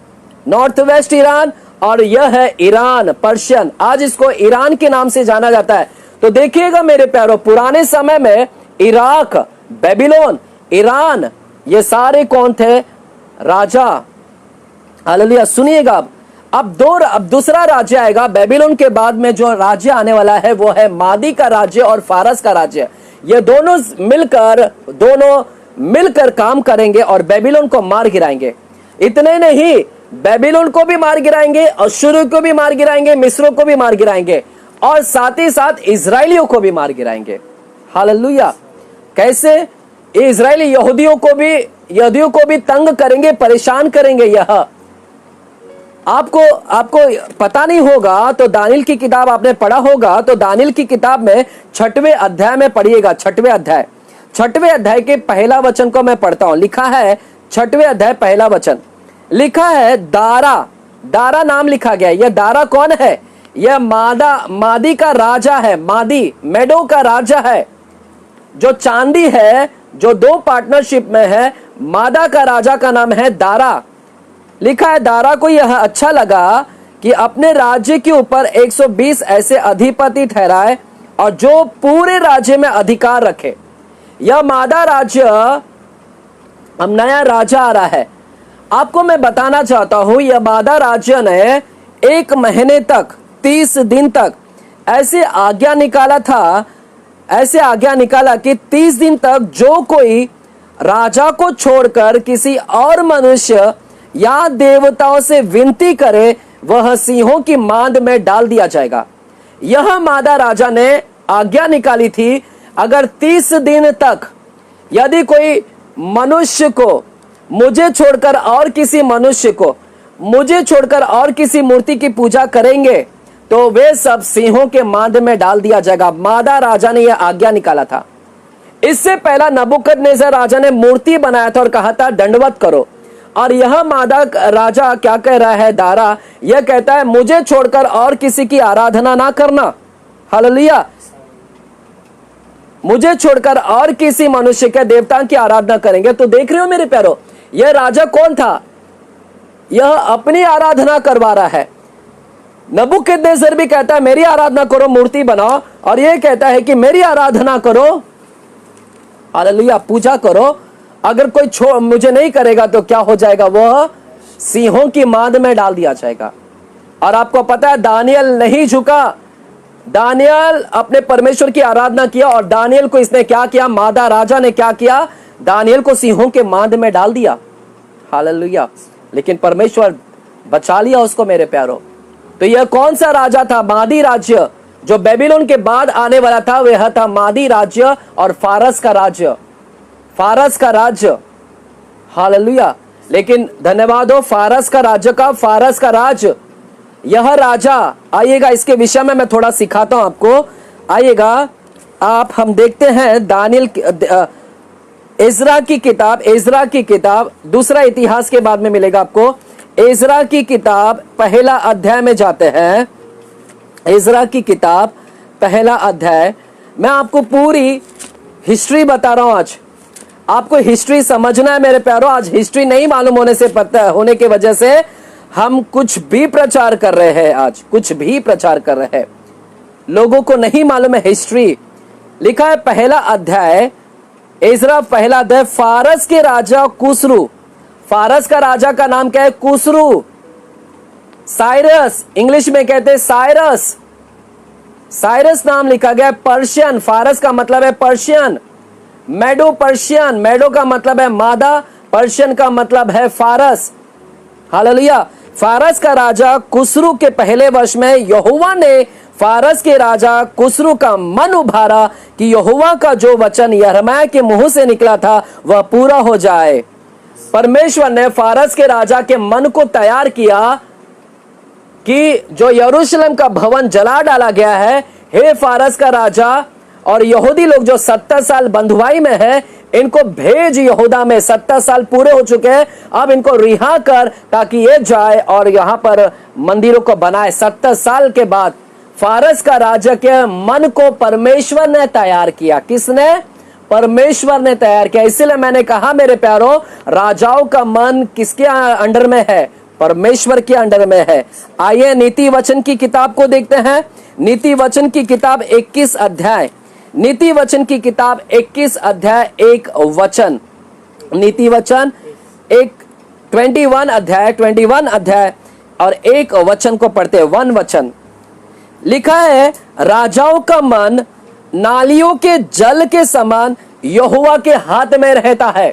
[SPEAKER 1] north west Iran, और यह है ईरान, पर्शियन। आज इसको ईरान के नाम से जाना जाता है। तो देखिएगा मेरे प्यारो, पुराने समय में इराक, बेबीलोन, ईरान, ये सारे कौन थे? राजा। हालेलुया। सुनिएगा, अब दूसरा राज्य आएगा। बेबीलोन के बाद में जो राज्य आने वाला है वो है मादी का राज्य और फारस का राज्य। ये दोनों मिलकर काम करेंगे और बेबीलोन को मार गिराएंगे। इतने नहीं, बेबीलोन को भी मार गिराएंगे, अश्शूर को भी मार गिराएंगे, मिस्र को भी मार गिराएंगे, और साथ ही साथ इजराइलियों को भी मार गिराएंगे। हालेलुया। कैसे? इजराइली यहूदियों को भी तंग करेंगे, परेशान करेंगे। यह आपको पता नहीं होगा तो दानियल की किताब आपने पढ़ा होगा, तो दानियल की किताब में 6वें अध्याय में पढ़िएगा। 6वें अध्याय के पहला वचन को मैं पढ़ता हूं। लिखा है 6वें अध्याय पहला वचन, लिखा है दारा नाम लिखा गया। यह दारा कौन है? यह मादी का राजा है। मादी, मेडो का राजा है। जो चांदी है, जो दो पार्टनरशिप में है, मादा का राजा का नाम है दारा। लिखा है दारा को यह अच्छा लगा कि अपने राज्य के ऊपर 120 ऐसे अधिपति ठहराए और जो पूरे राज्य में अधिकार रखे। यह मादा राज्य अब नया राजा आ रहा है। आपको मैं बताना चाहता हूं, यह बादा राज्य ने 1 महीने तक 30 दिन तक ऐसे आज्ञा निकाला था, ऐसे आज्ञा निकाला कि 30 दिन तक जो कोई राजा को छोड़कर किसी और मनुष्य या देवताओं से विनती करे वह सिंहों की मांद में डाल दिया जाएगा। यह मादा राजा ने आज्ञा निकाली थी, अगर 30 दिन तक यदि कोई मनुष्य को मुझे छोड़कर और किसी मनुष्य को मुझे छोड़कर और किसी मूर्ति की पूजा करेंगे तो वे सब सिंहों के मांद में डाल दिया जाएगा। मादा राजा ने यह आज्ञा निकाला था। इससे पहला नबूकदनेस्सर राजा ने मूर्ति बनाया था और कहा था दंडवत करो, और यह मादा राजा क्या कह रहा है? दारा यह कहता है मुझे छोड़कर और किसी की आराधना ना करना। हालेलुया। मुझे छोड़कर और किसी मनुष्य के देवता की आराधना करेंगे। तो देख रहे हो मेरे प्यारो, यह राजा कौन था? यह अपनी आराधना करवा रहा है। नबूकदनेस्सर भी कहता है मेरी आराधना करो, मूर्ति बनाओ, और यह कहता है कि मेरी आराधना करो, हालेलुया, पूजा करो। अगर कोई मुझे नहीं करेगा तो क्या हो जाएगा? वह सिंहों की मांद में डाल दिया जाएगा। और आपको पता है दानियल नहीं झुका। दानियल अपने परमेश्वर की आराधना किया, और दानियल को इसने क्या किया? मादा राजा ने क्या किया? दानियल को सिंहों के मांद में डाल दिया। हालेलुया। लेकिन परमेश्वर बचा लिया उसको मेरे प्यारो। तो यह कौन सा राजा था? मादी राज्य जो बेबीलोन के बाद आने वाला था, वह था मादी राज्य और फारस का राज्य। फारस का राज्य, हालेलुया। लेकिन धन्यवाद हो फारस का राज्य का, फारस का राज्य, यह राजा, आइएगा इसके विषय में मैं थोड़ा सिखाता हूं आपको। आइएगा आप, हम देखते हैं दानियल इज़रा की किताब, दूसरा इतिहास के बाद में मिलेगा आपको। इज़रा की किताब पहला अध्याय में जाते हैं। इज़रा की किताब पहला अध्याय। मैं आपको पूरी हिस्ट्री बता रहा हूं। आज आपको हिस्ट्री समझना है मेरे प्यारो। आज हिस्ट्री नहीं मालूम होने की वजह से हम कुछ भी प्रचार कर रहे हैं। आज कुछ भी प्रचार कर रहे हैं, लोगों को नहीं मालूम है हिस्ट्री। लिखा है पहला अध्याय, इज़रा पहला अध्याय। फारस के राजा कुसरू, फारस का राजा का नाम क्या है? कुसरू, साइरस, इंग्लिश में कहते हैं साइरस। साइरस नाम लिखा गया। पर्शियन, फारस का मतलब है पर्शियन। मेडो पर्शियन, मेडो का मतलब है मादा, पर्शियन का मतलब है फारस। हालेलुया। फारस का राजा कुसरू के पहले वर्ष में यहोवा ने फारस के राजा कुसरू का मन उभारा कि यहोवा का जो वचन यिर्मयाह के मुंह से निकला था वह पूरा हो जाए। परमेश्वर ने फारस के राजा के मन को तैयार किया कि जो यरूशलेम का भवन जला डाला गया है, हे फारस का राजा, और यहूदी लोग जो 70 साल बंधुआई में है, इनको भेज यहूदा में। 70 साल पूरे हो चुके हैं, अब इनको रिहा कर ताकि ये जाए और यहां पर मंदिरों को बनाए। 70 साल के बाद फारस का राजा के मन को परमेश्वर ने तैयार किया। किसने? परमेश्वर ने तैयार किया। इसलिए मैंने कहा मेरे प्यारो, राजाओं का मन किसके अंडर में है? परमेश्वर के अंडर में है। आइए नीति वचन की किताब को देखते हैं। नीति वचन की किताब 21 अध्याय, नीति वचन की किताब 21 अध्याय 1 वचन। नीति वचन 21 अध्याय और 1 वचन को पढ़ते हैं। 1 वचन लिखा है, राजाओं का मन नालियों के जल के समान यहोवा के हाथ में रहता है।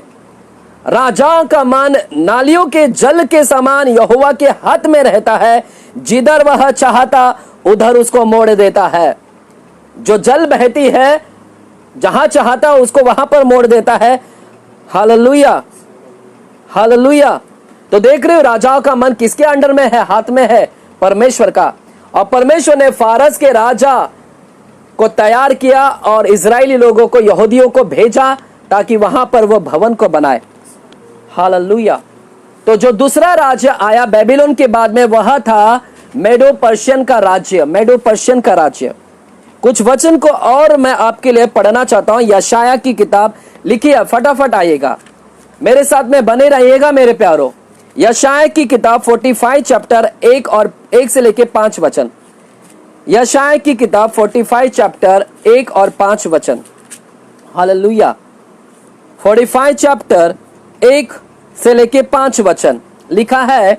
[SPEAKER 1] राजाओं का मन नालियों के जल के समान यहोवा के हाथ में रहता है, जिधर वह चाहता उधर उसको मोड़ देता है। जो जल बहती है, जहां चाहता उसको वहां पर मोड़ देता है। Hallelujah, hallelujah. तो देख रहे हो राजाओं का मन किसके अंडर में है? हाथ में है, परमेश्वर का। और परमेश्वर ने फारस के राजा को तैयार किया और इजरायली लोगों को, यहूदियों को भेजा ताकि वहां पर वो भवन को बनाए। हालेलुया। तो जो दूसरा राज्य आया बेबीलोन के बाद में, वह था मेडो पर्शियन का राज्य। मेडो पर्शियन का राज्य। कुछ वचन को और मैं आपके लिए पढ़ना चाहता हूं। यशायाह की किताब लिखिए, फटाफट आइएगा, मेरे साथ में बने रहिएगा मेरे प्यारो। यशायाह की किताब 45 चैप्टर 1 से लेके 5 वचन। यशायाह की किताब 45 चैप्टर 1 और 5 वचन। हालेलुया। 45 चैप्टर 1 से लेके 5 वचन लिखा है,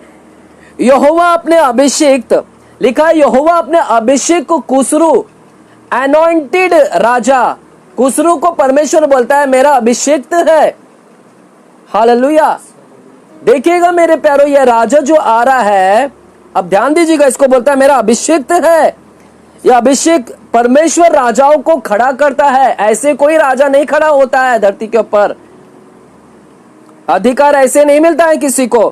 [SPEAKER 1] यहोवा अपने अभिषेक, लिखा है यहोवा अपने अभिषेक को कुसरू, अनॉइंटेड राजा, कुसरू को परमेश्वर बोलता है मेरा अभिषेक है। हालेलुया। देखिएगा मेरे प्यारो, यह राजा जो आ रहा है, अब ध्यान दीजिएगा, इसको बोलता है मेरा अभिषेक है। यह अभिषेक परमेश्वर राजाओं को खड़ा करता है, ऐसे कोई राजा नहीं खड़ा होता है धरती के ऊपर, अधिकार ऐसे नहीं मिलता है किसी को।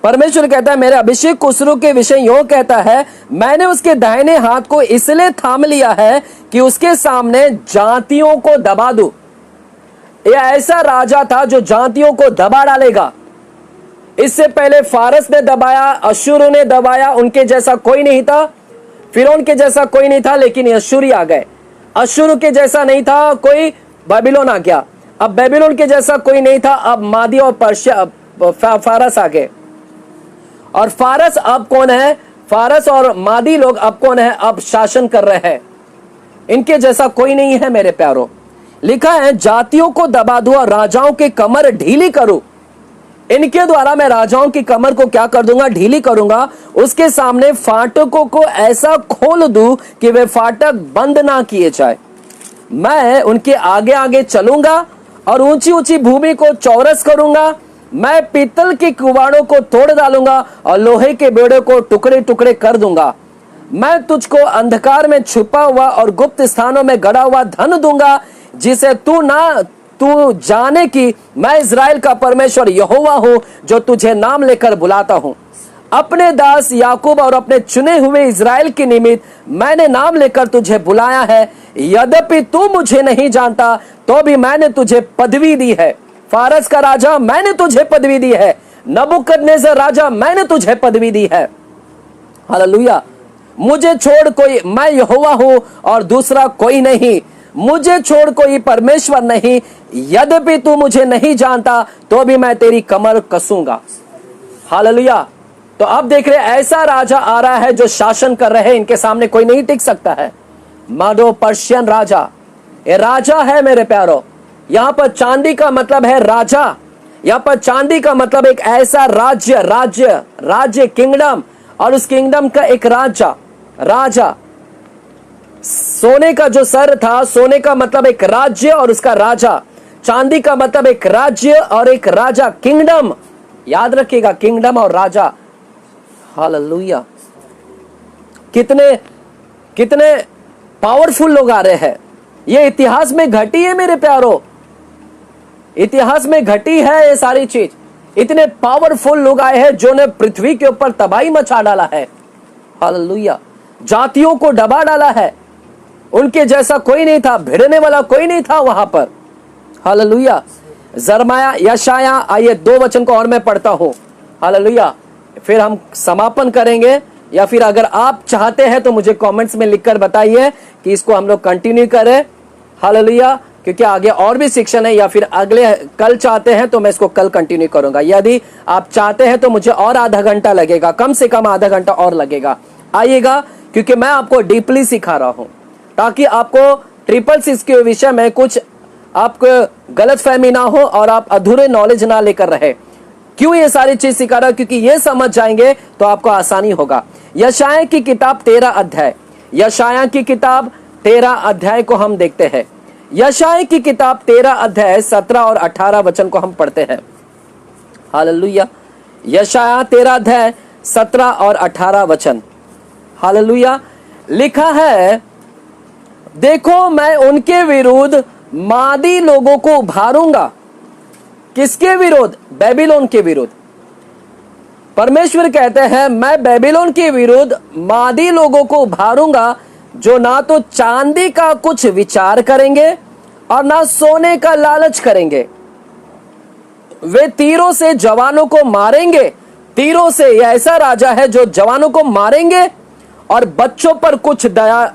[SPEAKER 1] परमेश्वर कहता है मेरे अभिषेक कुसरू के विषय यो कहता है, मैंने उसके दाहिने हाथ को इसलिए थाम लिया है कि उसके सामने जातियों को दबा दूं। यह ऐसा राजा था जो जातियों को दबा डालेगा। इससे पहले फारस ने दबाया, अश्शूर ने दबाया, उनके जैसा कोई नहीं था, फिरौन के जैसा कोई नहीं था, लेकिन अश्शूरी आ गए। अश्शूर के जैसा नहीं था कोई, बेबीलोन आ गया। अब बेबीलोन के जैसा कोई नहीं था, अब मादी और पर्शिया, फारस आ गए। और फारस अब कौन है? फारस और मादी लोग अब कौन है? अब शासन कर रहे हैं। इनके जैसा कोई नहीं है मेरे प्यारो। लिखा है जातियों को दबा दूं और राजाओं की कमर ढीली करूं। इनके द्वारा मैं राजाओं की कमर को क्या कर दूंगा? ढीली करूंगा। उसके सामने फाटकों को ऐसा खोल दूं कि वे फाटक बंद ना किए जाए। मैं उनके आगे आगे चलूंगा और ऊंची ऊंची भूमि को चौरस करूंगा। मैं पीतल के कुवाड़ों को तोड़ डालूंगा और लोहे के बेड़े को टुकड़े टुकड़े कर दूंगा। मैं तुझको अंधकार में छुपा हुआ और गुप्त स्थानों में गड़ा हुआ धन दूंगा, जिसे तू जाने कि मैं इज़राइल का परमेश्वर यहोवा हूं, जो तुझे नाम लेकर बुलाता हूं। अपने दास याकूब और अपने चुने हुए इज़राइल के निमित्त मैंने नाम लेकर तुझे बुलाया है। यद्यपि तू मुझे नहीं जानता, तो भी मैंने तुझे पदवी दी है। फारस का राजा, मैंने तुझे पदवी दी है। नबूकदनेस्सर राजा, मैंने तुझे पदवी दी है। हालेलुया। मुझे छोड़ कोई, मैं यहोवा हूं और दूसरा कोई नहीं। मुझे छोड़ कोई परमेश्वर नहीं। यद्यपि तू मुझे नहीं जानता, तो भी मैं तेरी कमर कसूंगा। हालेलुया। तो अब देख रहे, ऐसा राजा आ रहा है जो शासन कर रहे हैं, इनके सामने कोई नहीं टिक सकता है। मादो पर्शियन राजा, ये राजा है मेरे प्यारो। यहां पर चांदी का मतलब है राजा। यहां पर चांदी का मतलब एक ऐसा राज्य किंगडम, और उस किंगडम का एक राजा। सोने का जो सर था, सोने का मतलब एक राज्य और उसका राजा। चांदी का मतलब एक राज्य और एक राजा, किंगडम। याद रखिएगा, किंगडम और राजा। हालेलुया। कितने पावरफुल लोग आ रहे हैं। ये इतिहास में घटी है मेरे प्यारो, इतिहास में घटी है ये सारी चीज। इतने पावरफुल लोग आए हैं जो ने पृथ्वी के ऊपर तबाही मचा डाला है। हालेलुया। जातियों को दबा डाला है। उनके जैसा कोई नहीं था, भिड़ने वाला कोई नहीं था वहां पर। हालेलुया। जरमाया, यशाया, आइए 2 वचन को और मैं पढ़ता हूं। हालेलुया। फिर हम समापन करेंगे, या फिर अगर आप चाहते हैं तो मुझे कमेंट्स में लिखकर बताइए कि इसको हम लोग कंटिन्यू करें। हालेलुया। क्योंकि आगे और भी सेक्शन है, या फिर अगले कल चाहते हैं तो मैं इसको कल कंटिन्यू करूंगा। यदि आप चाहते हैं तो मुझे और आधा घंटा लगेगा, कम से कम आधा घंटा और लगेगा। आइएगा, क्योंकि मैं आपको डीपली सिखा रहा हूं, ताकि आपको 666 के विषय में कुछ आपको गलत फहमी ना हो और आप अधूरे नॉलेज ना लेकर रहे। क्यों ये सारी चीज सिखा रहा हूं? क्योंकि ये समझ जाएंगे तो आपको आसानी होगा। यशाया की किताब 13 अध्याय, यशाया की किताब 13 अध्याय को हम देखते हैं। यशाया की किताब 13 अध्याय 17 और 18 वचन को हम पढ़ते हैं। हालेलुया। यशाया 13 अध्याय 17 और 18 वचन। हालेलुया। लिखा है, देखो मैं उनके विरुद्ध मादी लोगों को उभारूंगा। किसके विरुद्ध? बेबीलोन के विरुद्ध। परमेश्वर कहते हैं मैं बेबीलोन के विरुद्ध मादी लोगों को उभारूंगा, जो ना तो चांदी का कुछ विचार करेंगे और ना सोने का लालच करेंगे। वे तीरों से जवानों को मारेंगे। तीरों से, यह ऐसा राजा है जो जवानों को मारेंगे और बच्चों पर कुछ दया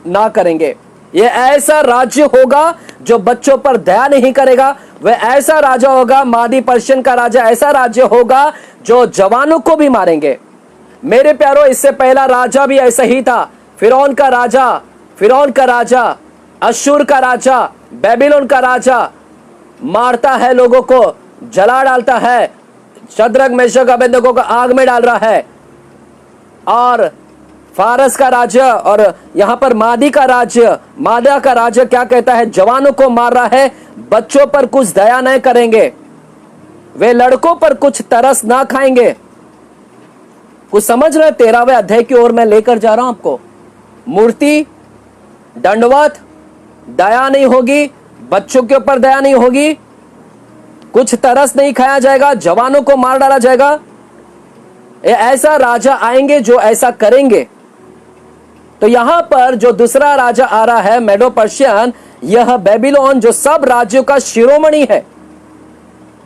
[SPEAKER 1] ना करेंगे। यह ऐसा राज्य होगा जो बच्चों पर दया नहीं करेगा। वह ऐसा राजा होगा, मादी पर्शियन का राजा ऐसा राज्य होगा जो जवानों को भी मारेंगे। मेरे प्यारो, इससे पहला राजा भी ऐसा ही था। फिरौन का राजा, अश्शूर का राजा, बेबीलोन का राजा मारता है लोगों को, जला डालता है, शद्रक मेशक अबेदनगो को आग में डाल रहा है, और फारस का राज्य और यहां पर मादा का राज्य क्या कहता है? जवानों को मार रहा है, बच्चों पर कुछ दया नहीं करेंगे, वे लड़कों पर कुछ तरस ना खाएंगे। कुछ समझ रहे? 13वें अध्याय की ओर मैं लेकर जा रहा हूं आपको। मूर्ति, दंडवत, दया नहीं होगी, बच्चों के ऊपर दया नहीं होगी, कुछ तरस नहीं खाया जाएगा, जवानों को मार डाला जाएगा। ऐसा राजा आएंगे जो ऐसा करेंगे। तो यहां पर जो दूसरा राजा आ रहा है, मेडो पर्शियन, यह बेबीलोन जो सब राज्यों का शिरोमणि है।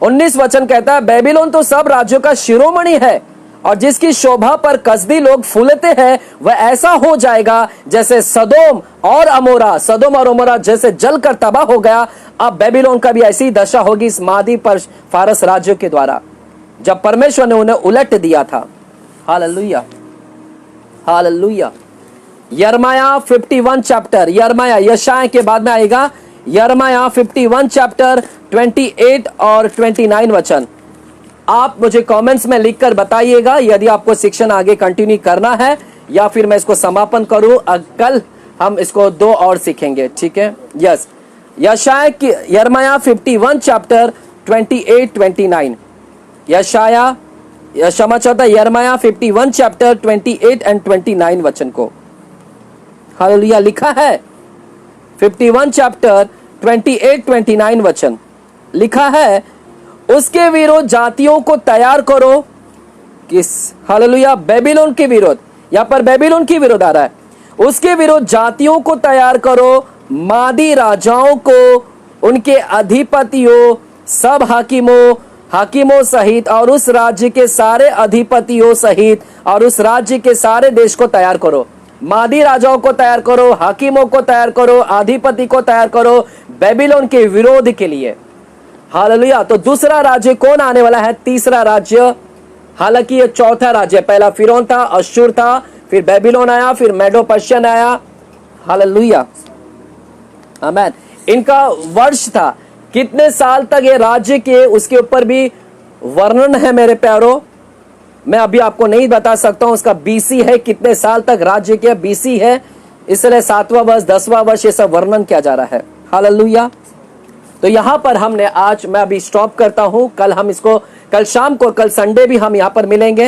[SPEAKER 1] 19 वचन कहता है बेबीलोन तो सब राज्यों का शिरोमणि है, और जिसकी शोभा पर कसदी लोग फूलते हैं, वह ऐसा हो जाएगा जैसे सदोम और अमोरा जैसे जलकर तबाह हो गया। अब बेबीलोन का भी ऐसी दशा होगी इस मादी पर फारस राज्यों के द्वारा, जब परमेश्वर ने उन्हें उलट दिया था। Hallelujah, hallelujah. यिर्मयाह 51 चैप्टर, यशायाह के बाद में आएगा यिर्मयाह 51 चैप्टर 28 और 29 वचन। आप मुझे कमेंट्स में लिखकर बताइएगा यदि आपको शिक्षण आगे कंटिन्यू करना है, या फिर मैं इसको समापन करूं। कल हम इसको 2 और सीखेंगे, ठीक है? यस, यिर्मयाह 51 चैप्टर 28 29। क्षमा चाहता यिर्मयाह 51 चैप्टर 28 एंड 29 वचन को। हालेलुया। लिखा है 51 चैप्टर 28 29 वचन लिखा है, उसके विरोध जातियों को तैयार करो। किस? हालेलुया, बेबीलोन के विरोध। यहां पर बेबीलोन की विरोध आ रहा है। उसके विरोध जातियों को तैयार करो, मादी राजाओं को, उनके अधिपतियों, सब हाकिमों सहित, और उस राज्य के सारे अधिपतियों सहित, और उस राज्य के सारे देश को तैयार करो। मादी राजाओं को तैयार करो, हाकिमों को तैयार करो, अधिपति को तैयार करो बेबीलोन के विरोध के लिए। हालेलुया। तो दूसरा राज्य कौन आने वाला है? तीसरा राज्य। हालांकि ये चौथा राज्य, पहला फिरौन था, अश्शूर था, फिर बेबीलोन आया, फिर मेडो पर्शियन आया। हालेलुया, आमीन। इनका वर्ष था, कितने साल तक ये राज्य के, उसके ऊपर भी वर्णन है मेरे प्यारों। मैं अभी आपको नहीं बता सकता हूं उसका बीसी है, कितने साल तक राज्य किया, बीसी है, इसलिए 7वां वर्ष 10वां वर्ष ये सब वर्णन किया जा रहा है। हालेलुया। तो यहां पर हमने आज, मैं अभी स्टॉप करता हूं, कल हम इसको, कल शाम को, कल संडे भी हम यहां पर मिलेंगे।